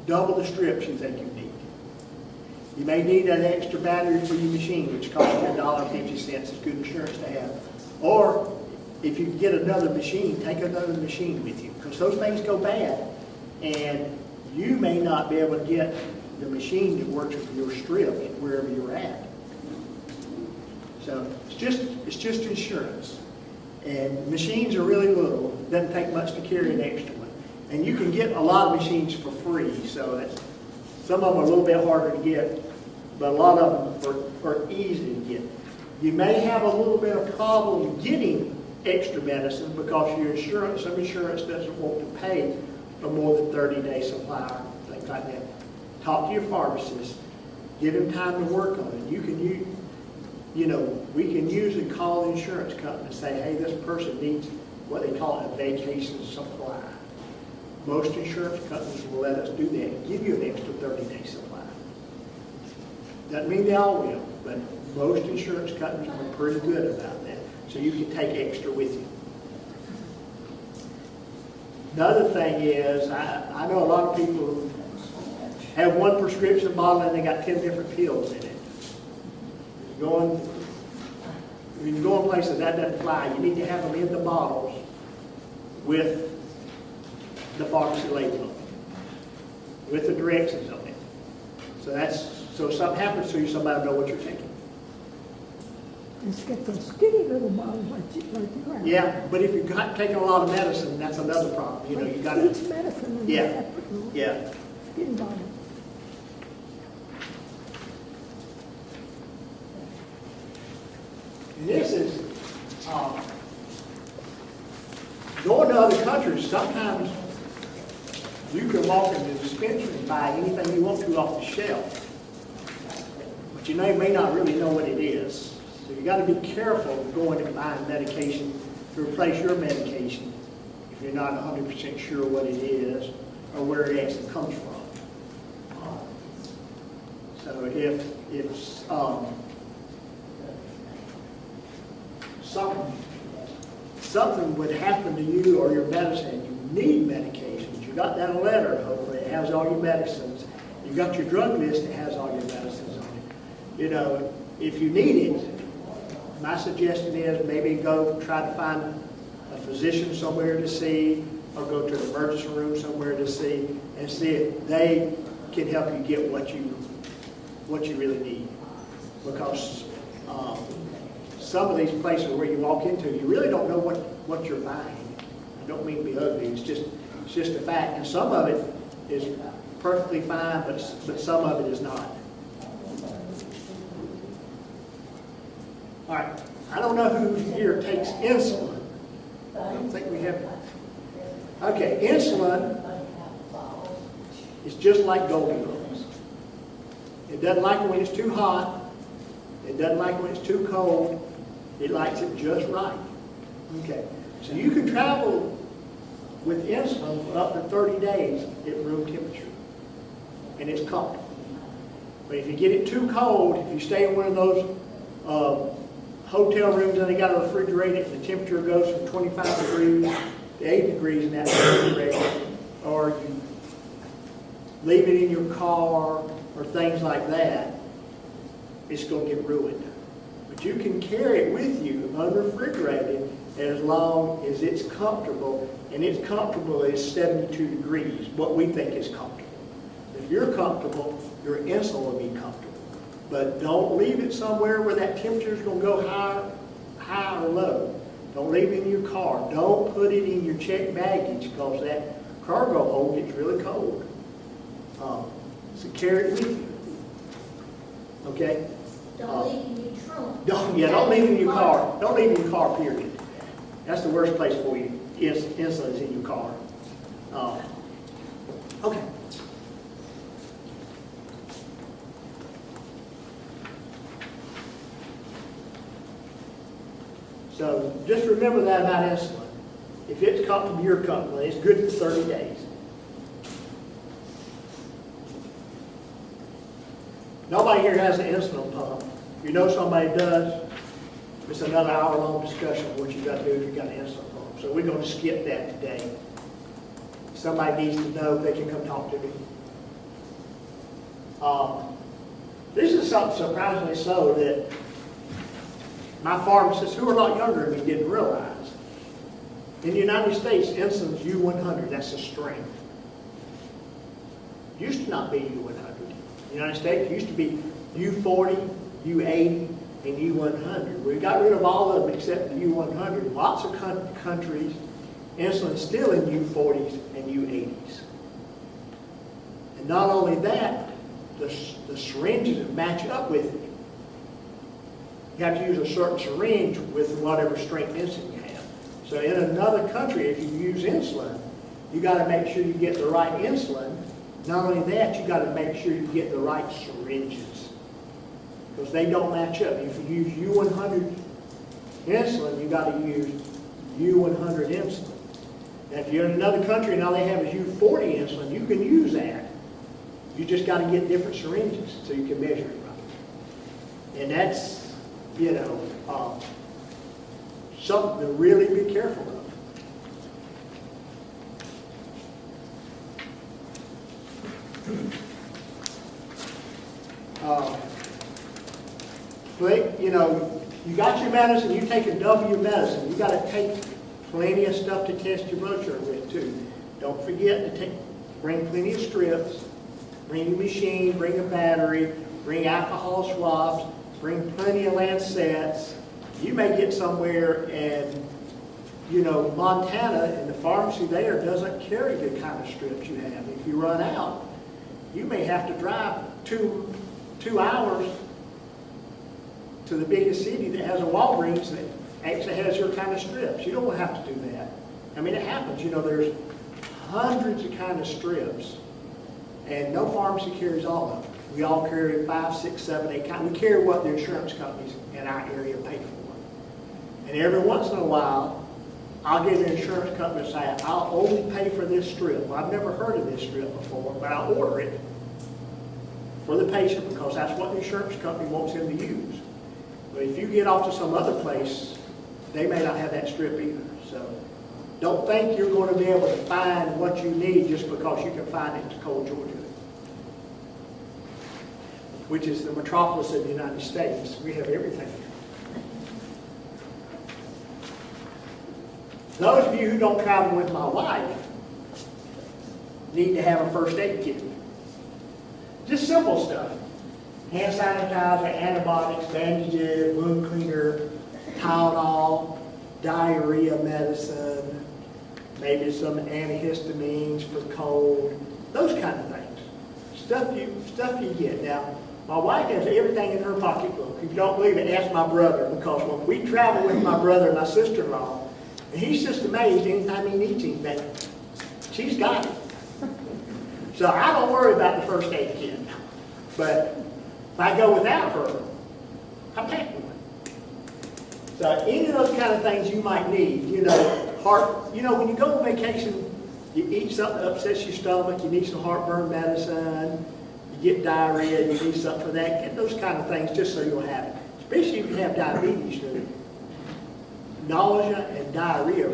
double the strips you think you need. You may need an extra battery for your machine, which costs you $1.50. It's good insurance to have. Or if you get another machine, take another machine with you, because those things go bad, and you may not be able to get the machine that works with your strip wherever you're at. So it's just insurance. And machines are really little. It doesn't take much to carry an extra one. And you can get a lot of machines for free. So some of them are a little bit harder to get, but a lot of them are easy to get. You may have a little bit of problem getting extra medicine because some insurance doesn't want to pay for more than 30-day supply, things like that. Talk to your pharmacist. Give him time to work on it. We can usually call the insurance company and say, hey, this person needs what they call a vacation supply. Most insurance companies will let us do that and give you an extra 30-day supply. Doesn't mean they all will, but most insurance companies are pretty good about that. So you can take extra with you. Another thing is, I know a lot of people have one prescription bottle and they got 10 different pills in it. When you go in places that doesn't fly, you need to have them in the bottles with the pharmacy label on it, with the directions on it. So if something happens to you, somebody will know what you're taking. It's got those skinny little bottles like you grab. Yeah, but if you've taking a lot of medicine, that's another problem. You got to. Each medicine in Yeah, a separate little yeah. skinny bottle. This is going to other countries. Sometimes you can walk in the dispensary and buy anything you want to off the shelf, but you may not really know what it is. So you got to be careful going and buying medication to replace your medication if you're not 100% sure what it is or where it actually comes from. So if something would happen to you or your medicine, you need medications. You got that letter, hopefully, it has all your medicines. You got your drug list, it has all your medicines on it. If you need it, my suggestion is maybe go try to find a physician somewhere to see, or go to an emergency room somewhere to see if they can help you get what you really need. Because some of these places where you walk into, you really don't know what you're buying. I don't mean to be ugly, it's just a fact. And some of it is perfectly fine, but some of it is not. All right, I don't know who here takes insulin. I don't think we have. Okay, insulin is just like Goldilocks. It doesn't like it when it's too hot. It doesn't like it when it's too cold. It likes it just right. Okay, so you can travel with insulin for up to 30 days at room temperature, and it's comfortable. But if you get it too cold, if you stay in one of those hotel rooms and they got to refrigerate it, and the temperature goes from 25 degrees to 8 degrees in that refrigerator, or you leave it in your car or things like that, it's going to get ruined. But you can carry it with you unrefrigerated as long as it's comfortable, and it's comfortable is 72 degrees, what we think is comfortable. If you're comfortable, your insulin will be comfortable. But don't leave it somewhere where that temperature is going to go high or low. Don't leave it in your car. Don't put it in your checked baggage, because that cargo hold gets really cold. So carry it with you. Okay? Don't leave it in your trunk. Don't leave it in your car. Don't leave it in your car, period. That's the worst place for you. Insulin is in your car. Okay. So just remember that about insulin. If it's comfortable, you're comfortable. It's good for 30 days. Nobody here has an insulin pump. If you know somebody does, it's another hour-long discussion of what you got to do if you got an insulin pump. So we're going to skip that today. Somebody needs to know, they can come talk to me. This is something surprisingly so that my pharmacists, who are a lot younger than me, didn't realize. In the United States, insulin is U100. That's the strength. Used to not be U100. In the United States, it used to be U40, U80, and U100. We got rid of all of them except the U100. Lots of countries, insulin is still in U40s and U80s. And not only that, the syringes match up with it. You have to use a certain syringe with whatever strength insulin you have. So in another country, if you use insulin, you got to make sure you get the right insulin. Not only that, you got to make sure you get the right syringes, because they don't match up. If you use U100 insulin, you got to use U100 insulin. Now, if you're in another country and all they have is U40 insulin, you can use that. You just got to get different syringes so you can measure it right. And that's, something to really be careful of. You got your medicine, you take a W medicine. You got to take plenty of stuff to test your blood sugar with too. Don't forget to bring plenty of strips, bring your machine, bring a battery, bring alcohol swabs, bring plenty of lancets. You may get somewhere and, Montana and the pharmacy there doesn't carry the kind of strips you have. If you run out, you may have to drive two hours to the biggest city that has a Walgreens that actually has your kind of strips. You don't have to do that. I mean, it happens. There's hundreds of kind of strips, and no pharmacy carries all of them. We all carry 5, 6, 7, 8 kinds. We carry what the insurance companies in our area pay for. And every once in a while, I'll get an insurance company and say, I'll only pay for this strip. Well, I've never heard of this strip before, but I'll order it for the patient because that's what the insurance company wants him to use. But if you get off to some other place, they may not have that strip either. So don't think you're going to be able to find what you need just because you can find it in Tacoma, Georgia, which is the metropolis of the United States. We have everything. Those of you who don't travel with my wife, need to have a first aid kit. Just simple stuff. Hand sanitizer, antibiotics, bandages, wound cleaner, Tylenol, diarrhea medicine, maybe some antihistamines for cold, those kind of things. Stuff you get. Now, my wife has everything in her pocketbook. If you don't believe it, ask my brother, because when we travel with my brother and my sister-in-law, and he's just amazed anytime he needs anything, she's got it. So I don't worry about the first aid kit. But if I go without her, I pack one. So any of those kind of things you might need, when you go on vacation, you eat something that upsets your stomach, you need some heartburn medicine, you get diarrhea, you need something for that, get those kind of things just so you'll have it. Especially if you have diabetes, nausea and diarrhea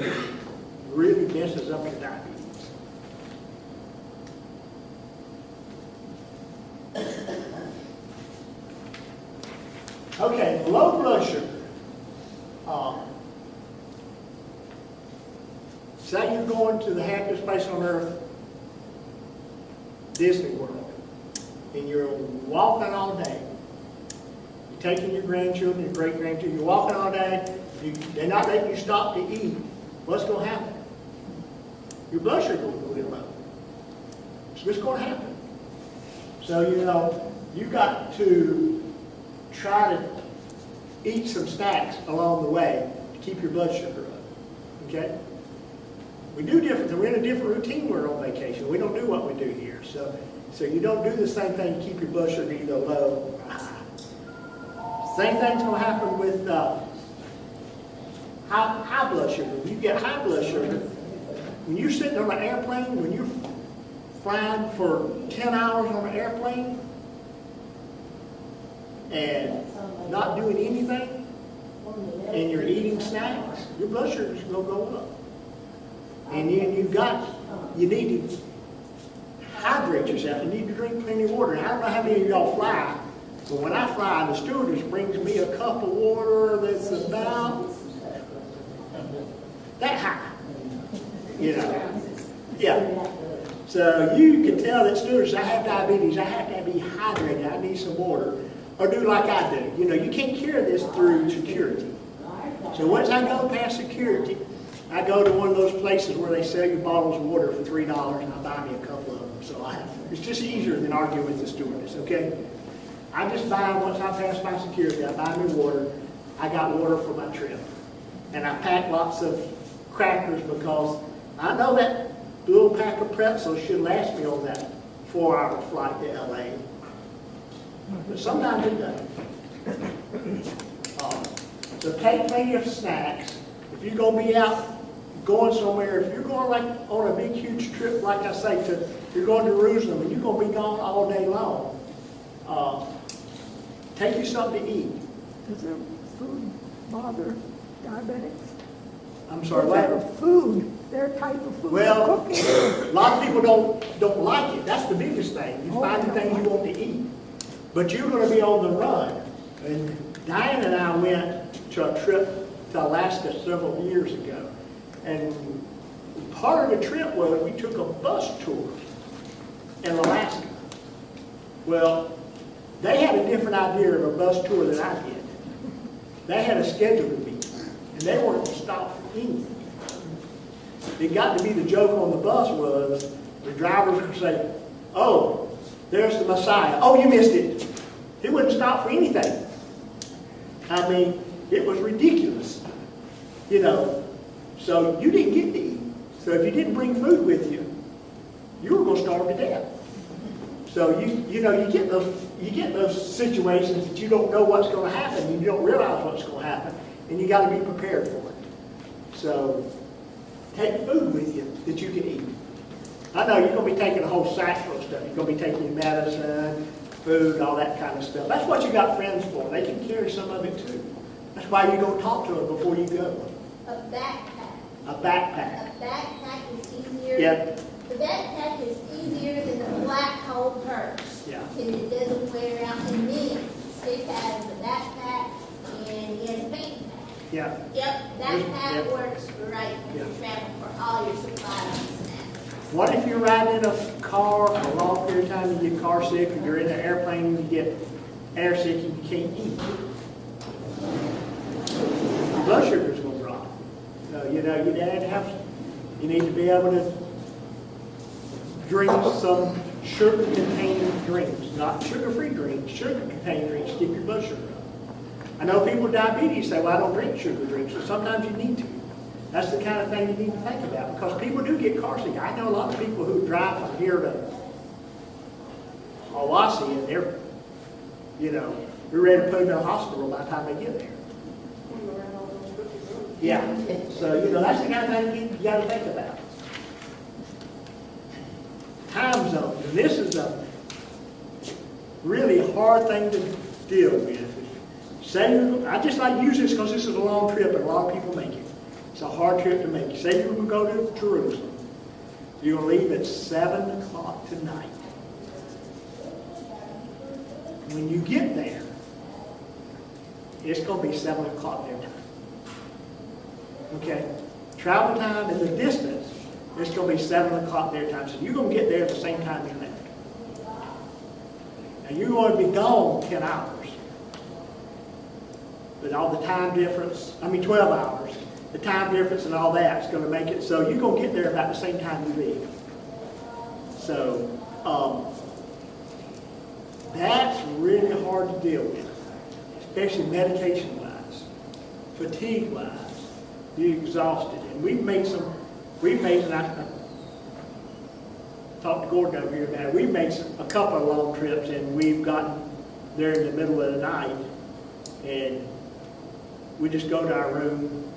really messes up your diabetes. Okay, low blood sugar. Say you're going to the happiest place on earth, Disney World, and you're walking all day. You're taking your grandchildren, your great-grandchildren, you're walking all day, they're not letting you stop to eat. What's going to happen? Your blood sugar will go a little low. So what's going to happen? So, you've got to try to eat some snacks along the way to keep your blood sugar up, okay? We do different, we're in a different routine when we're on vacation. We don't do what we do here. So you don't do the same thing to keep your blood sugar either low or high. Same thing's going to happen with high blood sugar. When you get high blood sugar, when you're sitting on an airplane, when you're flying for 10 hours on an airplane and not doing anything, and you're eating snacks, your blood sugar's going to go up. And then you need to hydrate yourself. You need to drink plenty of water. And I don't know how many of y'all fly, but when I fly, the stewardess brings me a cup of water that's about that high. Yeah. So you can tell that stewardess, I have diabetes, I have to be hydrated, I need some water. Or do like I do. You can't carry this through security. So once I go past security, I go to one of those places where they sell you bottles of water for $3 and I buy me a couple of them. So it's just easier than arguing with the stewardess, okay? I just buy, once I pass my security, I buy me water. I got water for my trip. And I pack lots of crackers because I know that little pack of pretzels should last me on that 4-hour flight to LA. But sometimes it doesn't. So take plenty of snacks. If you're going to be out going somewhere, if you're going like on a big huge trip, like I say, you're going to Jerusalem and you're going to be gone all day long, take you something to eat. Does their food bother diabetics? I'm sorry, Their what? food, their type of food. Well, cooking. a lot of people don't like it. That's the biggest thing. You find the things you want to eat. But you're going to be on the run. And Diane and I went to a trip to Alaska several years ago. And part of the trip was we took a bus tour in Alaska. Well, they had a different idea of a bus tour than I did. They had a schedule to meet, and they weren't to stop for anything. It got to be the joke on the bus was the drivers would say, "Oh, there's the Messiah. Oh, you missed it." He wouldn't stop for anything. I mean, it was ridiculous. So you didn't get to eat. So if you didn't bring food with you, you were going to starve to death. So you get those situations that you don't know what's going to happen, and you don't realize what's going to happen, and you got to be prepared for it. So take food with you that you can eat. I know you're going to be taking a whole sack full of stuff. You're going to be taking medicine, food, all that kind of stuff. That's what you got friends for. They can carry some of it too. That's why you go talk to them before you go. A backpack. A backpack. A backpack is easier. Yep. The backpack is easier than the black hole purse. Yeah. Because it doesn't wear out. And then Steve has a backpack and he has a fanny pack. Yeah. Yep, backpack Yep. works great when you travel for all your supplies and snacks. What if you're riding in a car for a long period of time, you get car sick, or you're in an airplane and you get air sick and you can't eat. Your blood sugar's gonna drop. So, you know, you need to be able to drink some sugar-containing drinks, not sugar-free drinks, sugar-containing drinks to keep your blood sugar up. I know people with diabetes say, well, I don't drink sugar drinks, but sometimes you need to. That's the kind of thing you need to think about, because people do get car sick. I know a lot of people who drive from here to Hiawassee, and they're, you know, they're ready to put them in a hospital by the time they get there. Yeah, so, you know, that's the kind of thing you gotta think about. Time zones, and this is a really hard thing to deal with. Say, I just like to use this because this is a long trip and a lot of people make it. It's a hard trip to make. Say you're going to go to Jerusalem. You're going to leave at 7 o'clock tonight. When you get there, it's going to be 7 o'clock their time. Okay? Travel time and the distance, it's going to be 7 o'clock their time. So you're going to get there at the same time you left. And you're going to be gone 10 hours. But all the time difference, 12 hours. The time difference and all that is going to make it so you're going to get there about the same time you leave. So that's really hard to deal with, especially medication-wise, fatigue-wise. You're exhausted. And and I talked to Gordon over here about it. We've made a couple of long trips, and we've gotten there in the middle of the night, and we just go to our room,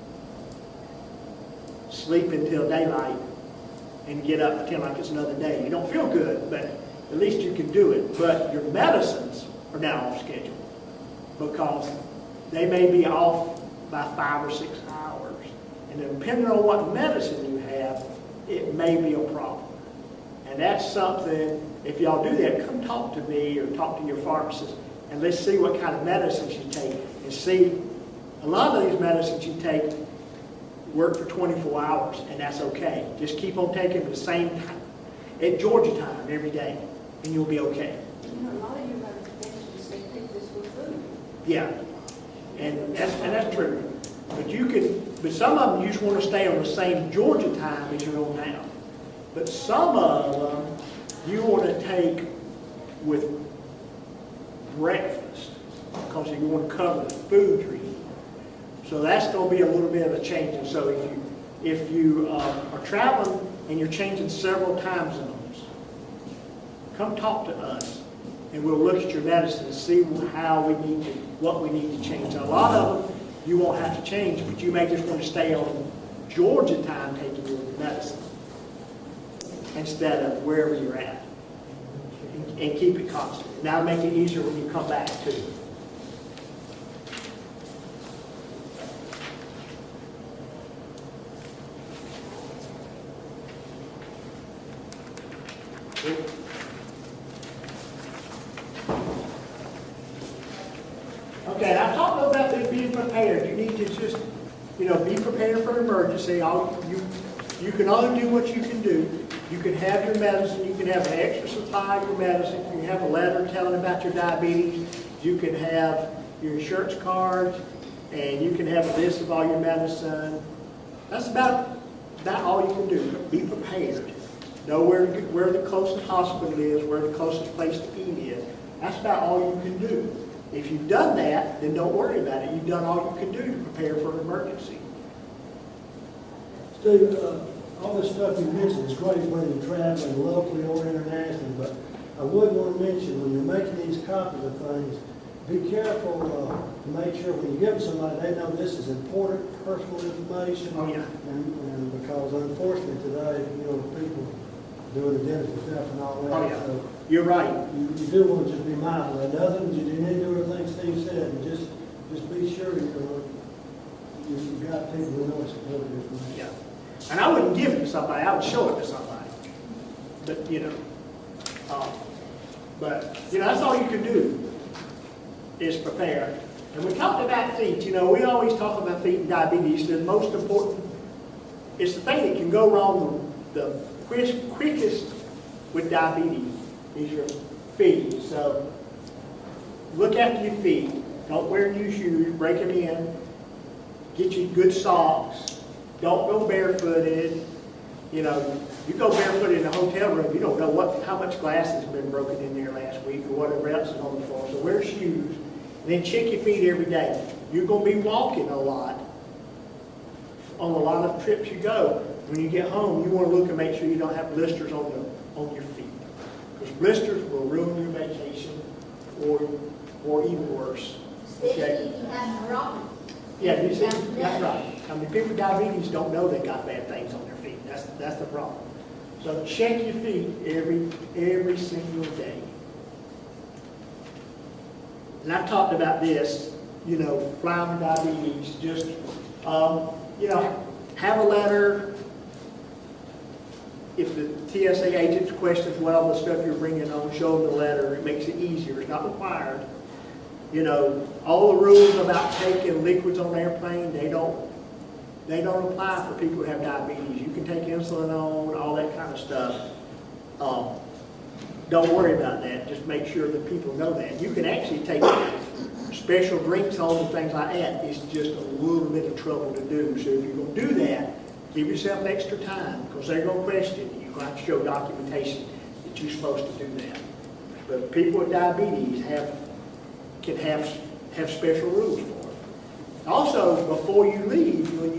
sleep until daylight, and get up pretend like it's another day. You don't feel good, but at least you can do it. But your medicines are now off schedule because they may be off by 5 or 6 hours. And then depending on what medicine you have, it may be a problem. And that's something, if y'all do that, come talk to me or talk to your pharmacist, and let's see what kind of medicines you take. And see, a lot of these medicines you take work for 24 hours, and that's okay. Just keep on taking them the same time, at Georgia time every day, and you'll be okay. You know, a lot of you medications, they take this with food. Yeah, and that's true. But some of them you just want to stay on the same Georgia time as you're on now. But some of them you want to take with breakfast because you want to cover the food you're eating. So that's going to be a little bit of a change. And so if you are traveling and you're changing several time zones, come talk to us, and we'll look at your medicine and see what we need to change. So a lot of them you won't have to change, but you may just want to stay on Georgia time taking your medicine instead of wherever you're at, and keep it constant. And that'll make it easier when you come back too. Okay, I talked about being prepared. You need to just, be prepared for an emergency. You can only do what you can do. You can have your medicine. You can have an extra supply of your medicine. You can have a letter telling about your diabetes. You can have your insurance card, and you can have a list of all your medicine. That's about all you can do. Be prepared. Know where the closest hospital is, where the closest place to eat is. That's about all you can do. If you've done that, then don't worry about it. You've done all you can do to prepare for an emergency. Steve, all this stuff you mentioned is great when you're traveling locally or internationally, but I would want to mention when you're making these copies of things, be careful to make sure when you give them somebody, they know this is important personal information. Oh, yeah. And because unfortunately today, people doing the dentist stuff and all that. Oh, yeah. So You're right. you do want to just be mindful of that. Nothing, you do need to do everything Steve said, and just be sure you've got people who know it's important information. Yeah. And I wouldn't give it to somebody. I would show it to somebody. But, that's all you can do is prepare. And we talked about feet. We always talk about feet and diabetes. The most important, it's the thing that can go wrong the quickest with diabetes is your feet. So look after your feet. Don't wear new shoes, break them in. Get you good socks. Don't go barefooted. You know, you go barefooted in a hotel room, you don't know how much glass has been broken in there last week or whatever else is on the floor. So wear shoes. And then check your feet every day. You're going to be walking a lot on a lot of trips you go. When you get home, you want to look and make sure you don't have blisters on your feet. Because blisters will ruin your vacation or even worse. Especially Okay? if you have neuropathy. Yeah, you see, that's right. I mean, people with diabetes don't know they got bad things on their feet. That's the problem. So check your feet every single day. And I've talked about this, you know, flying with diabetes, just, you know, have a letter. If the TSA agent questions, well, the stuff you're bringing on, show them the letter. It makes it easier. It's not required. You know, all the rules about taking liquids on the airplane, they don't apply for people who have diabetes. You can take insulin on, all that kind of stuff. Don't worry about that. Just make sure that people know that. You can actually take special drinks on and things like that. It's just a little bit of trouble to do. So if you're going to do that, give yourself extra time because they're going to question you. You're going to have to show documentation that you're supposed to do that. But people with diabetes can have special rules for it. Also, before you leave, when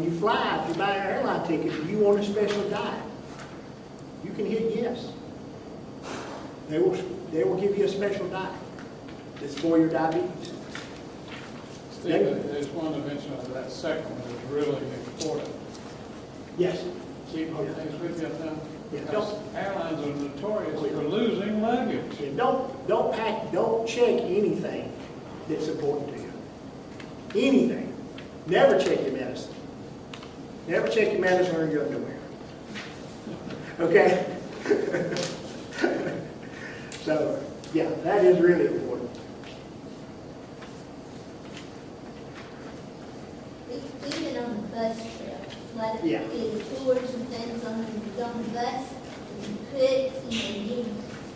you fly, if you buy an airline ticket, do you want a special diet? You can hit yes. They will give you a special diet. It's for your diabetes. Steve, I just wanted to mention that second one is really important. Yes. Keep on things with you now. Yeah, Because airlines are notorious for losing luggage. Yeah, don't check anything that's important to you. Anything. Never check your medicine. Never check your medicine or your underwear. Okay? So, yeah, that is really important. Even on the bus trip, like Yeah. the tours and things on the bus, if you could, give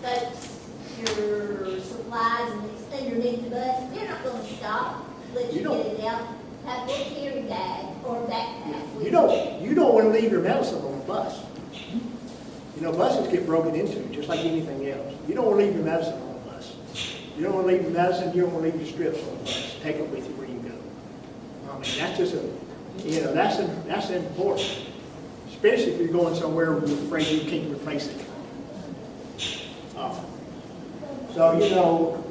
folks your supplies and it's underneath the bus, they're not gonna stop, let you You get it out. Have a little carry bag or backpack with You don't want to leave your medicine on the bus. You know, buses get broken into, just like anything else. You don't want to leave your medicine on the bus. You don't want to leave your medicine, you don't want to leave your strips on the bus. Take them with you where you go. I mean, that's just that's important. Especially if you're going somewhere where you're afraid you can't replace it. So, you know,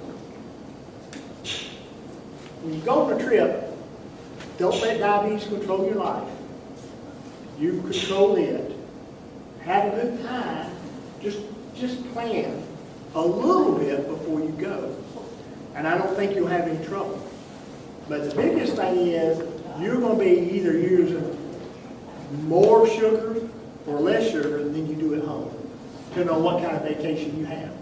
when you go on a trip, don't let diabetes control your life. You control it. Have a good time. Just plan a little bit before you go. And I don't think you'll have any trouble. But the biggest thing is you're going to be either using more sugar or less sugar than you do at home, depending on what kind of vacation you have.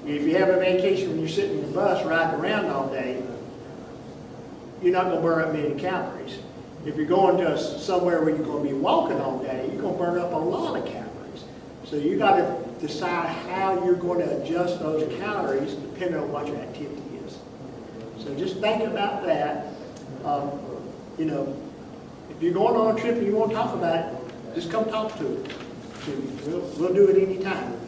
If you have a vacation when you're sitting in the bus riding around all day, you're not going to burn up many calories. If you're going to somewhere where you're going to be walking all day, you're going to burn up a lot of calories. So you got to decide how you're going to adjust those calories depending on what your activity is. So just think about that. You know, if you're going on a trip and you want to talk about it, just come talk to me. We'll do it anytime.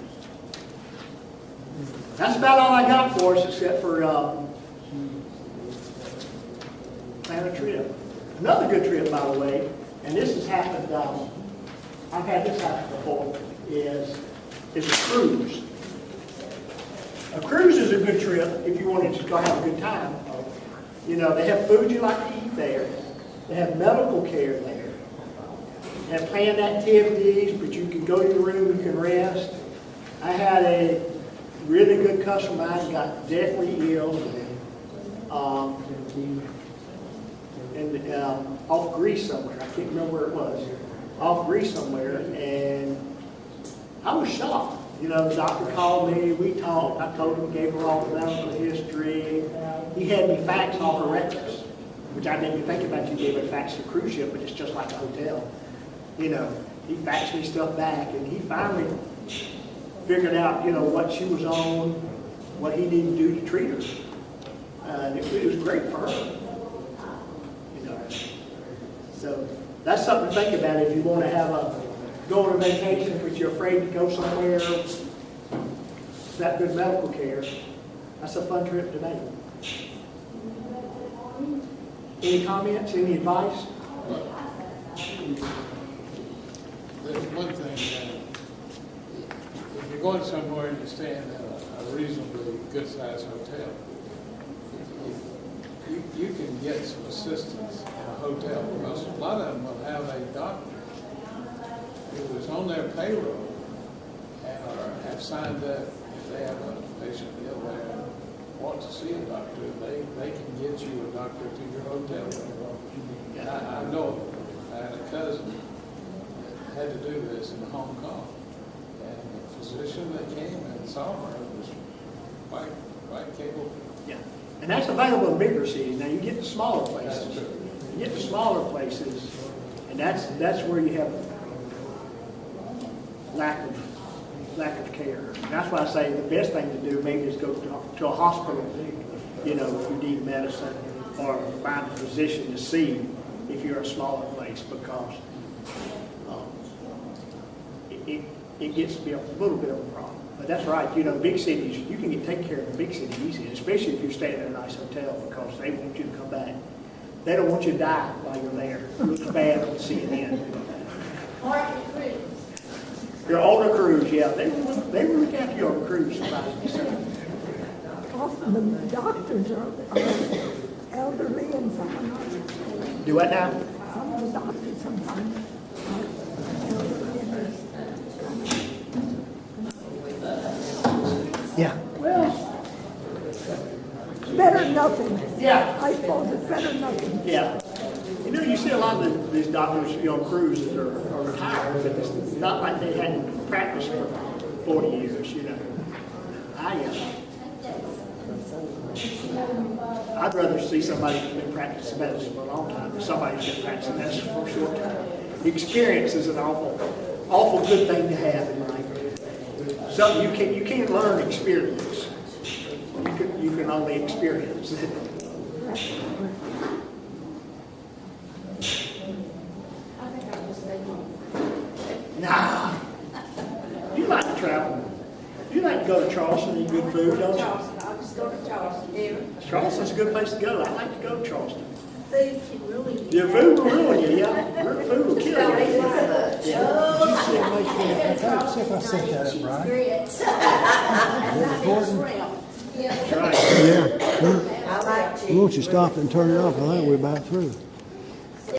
That's about all I got for us, except for plan a trip. Another good trip, by the way, and this has happened, I've had this happen before, is a cruise. A cruise is a good trip if you wanted to go have a good time. You know, they have food you like to eat there. They have medical care there. They have planned activities, but you can go to your room, you can rest. I had a really good customer of mine got deathly ill off Greece somewhere. I can't remember where it was. Off Greece somewhere, and I was shocked. You know, the doctor called me, we talked, I told him, gave her all the medical history. He had me fax all her records, which I didn't even think about. You gave her a fax to a cruise ship, but it's just like a hotel. You know, he faxed me stuff back, and he finally figured out, you know, what she was on, what he needed to do to treat her. And it was great for her. You know, so that's something to think about if you want to go on a vacation, but you're afraid to go somewhere without good medical care. That's a fun trip to make. Any comments, any advice? There's one thing, if you're going somewhere and you're staying in a reasonably good-sized hotel, you can get some assistance in a hotel, because a lot of them will have a doctor who is on their payroll and have signed up. If they have a patient ill there and want to see a doctor, they can get you a doctor to your hotel room. And I know, I had a cousin that had to do this in Hong Kong, and the physician that came and saw her was quite capable. Yeah. And that's available in bigger cities. Now, you get the smaller places. That's true. You get the smaller places, and that's where you have lack of care. And that's why I say the best thing to do maybe is go to a hospital, you know, if you need medicine, or find a physician to see if you're a smaller place, because it gets to be a little bit of a problem. But that's right, you know, big cities, you can take care of the big city easy, especially if you're staying in a nice hotel, because they want you to come back. They don't want you to die while you're there. It looks bad on CNN. Or the cruise. Your older crews, yeah, they will look after you on a cruise. Often the doctors are elderly and some are not. Do what now? Some of the doctors sometimes are elderly and Yeah. well, better than nothing. Yeah. I suppose it's better than nothing. Yeah. You know, you see a lot of these doctors, you know, crews that are retired, but it's not like they hadn't practiced for 40 years, you know. I'd rather see somebody who's been practicing medicine for a long time than somebody who's been practicing medicine for a short time. Experience is an awful good thing to have in life. Something you can't learn experience. You can only experience it. Nah. You like to travel. You like to go to Charleston and eat good food, don't you? Charleston, I'll just go to Charleston, yeah. Charleston's a good place to go. I like to go to Charleston. Food can really. Your food will ruin you, yeah. Your food will kill you. See if I set that up right. Grits. Yeah. I like cheese. Won't you stop and turn it off? I think we're about through.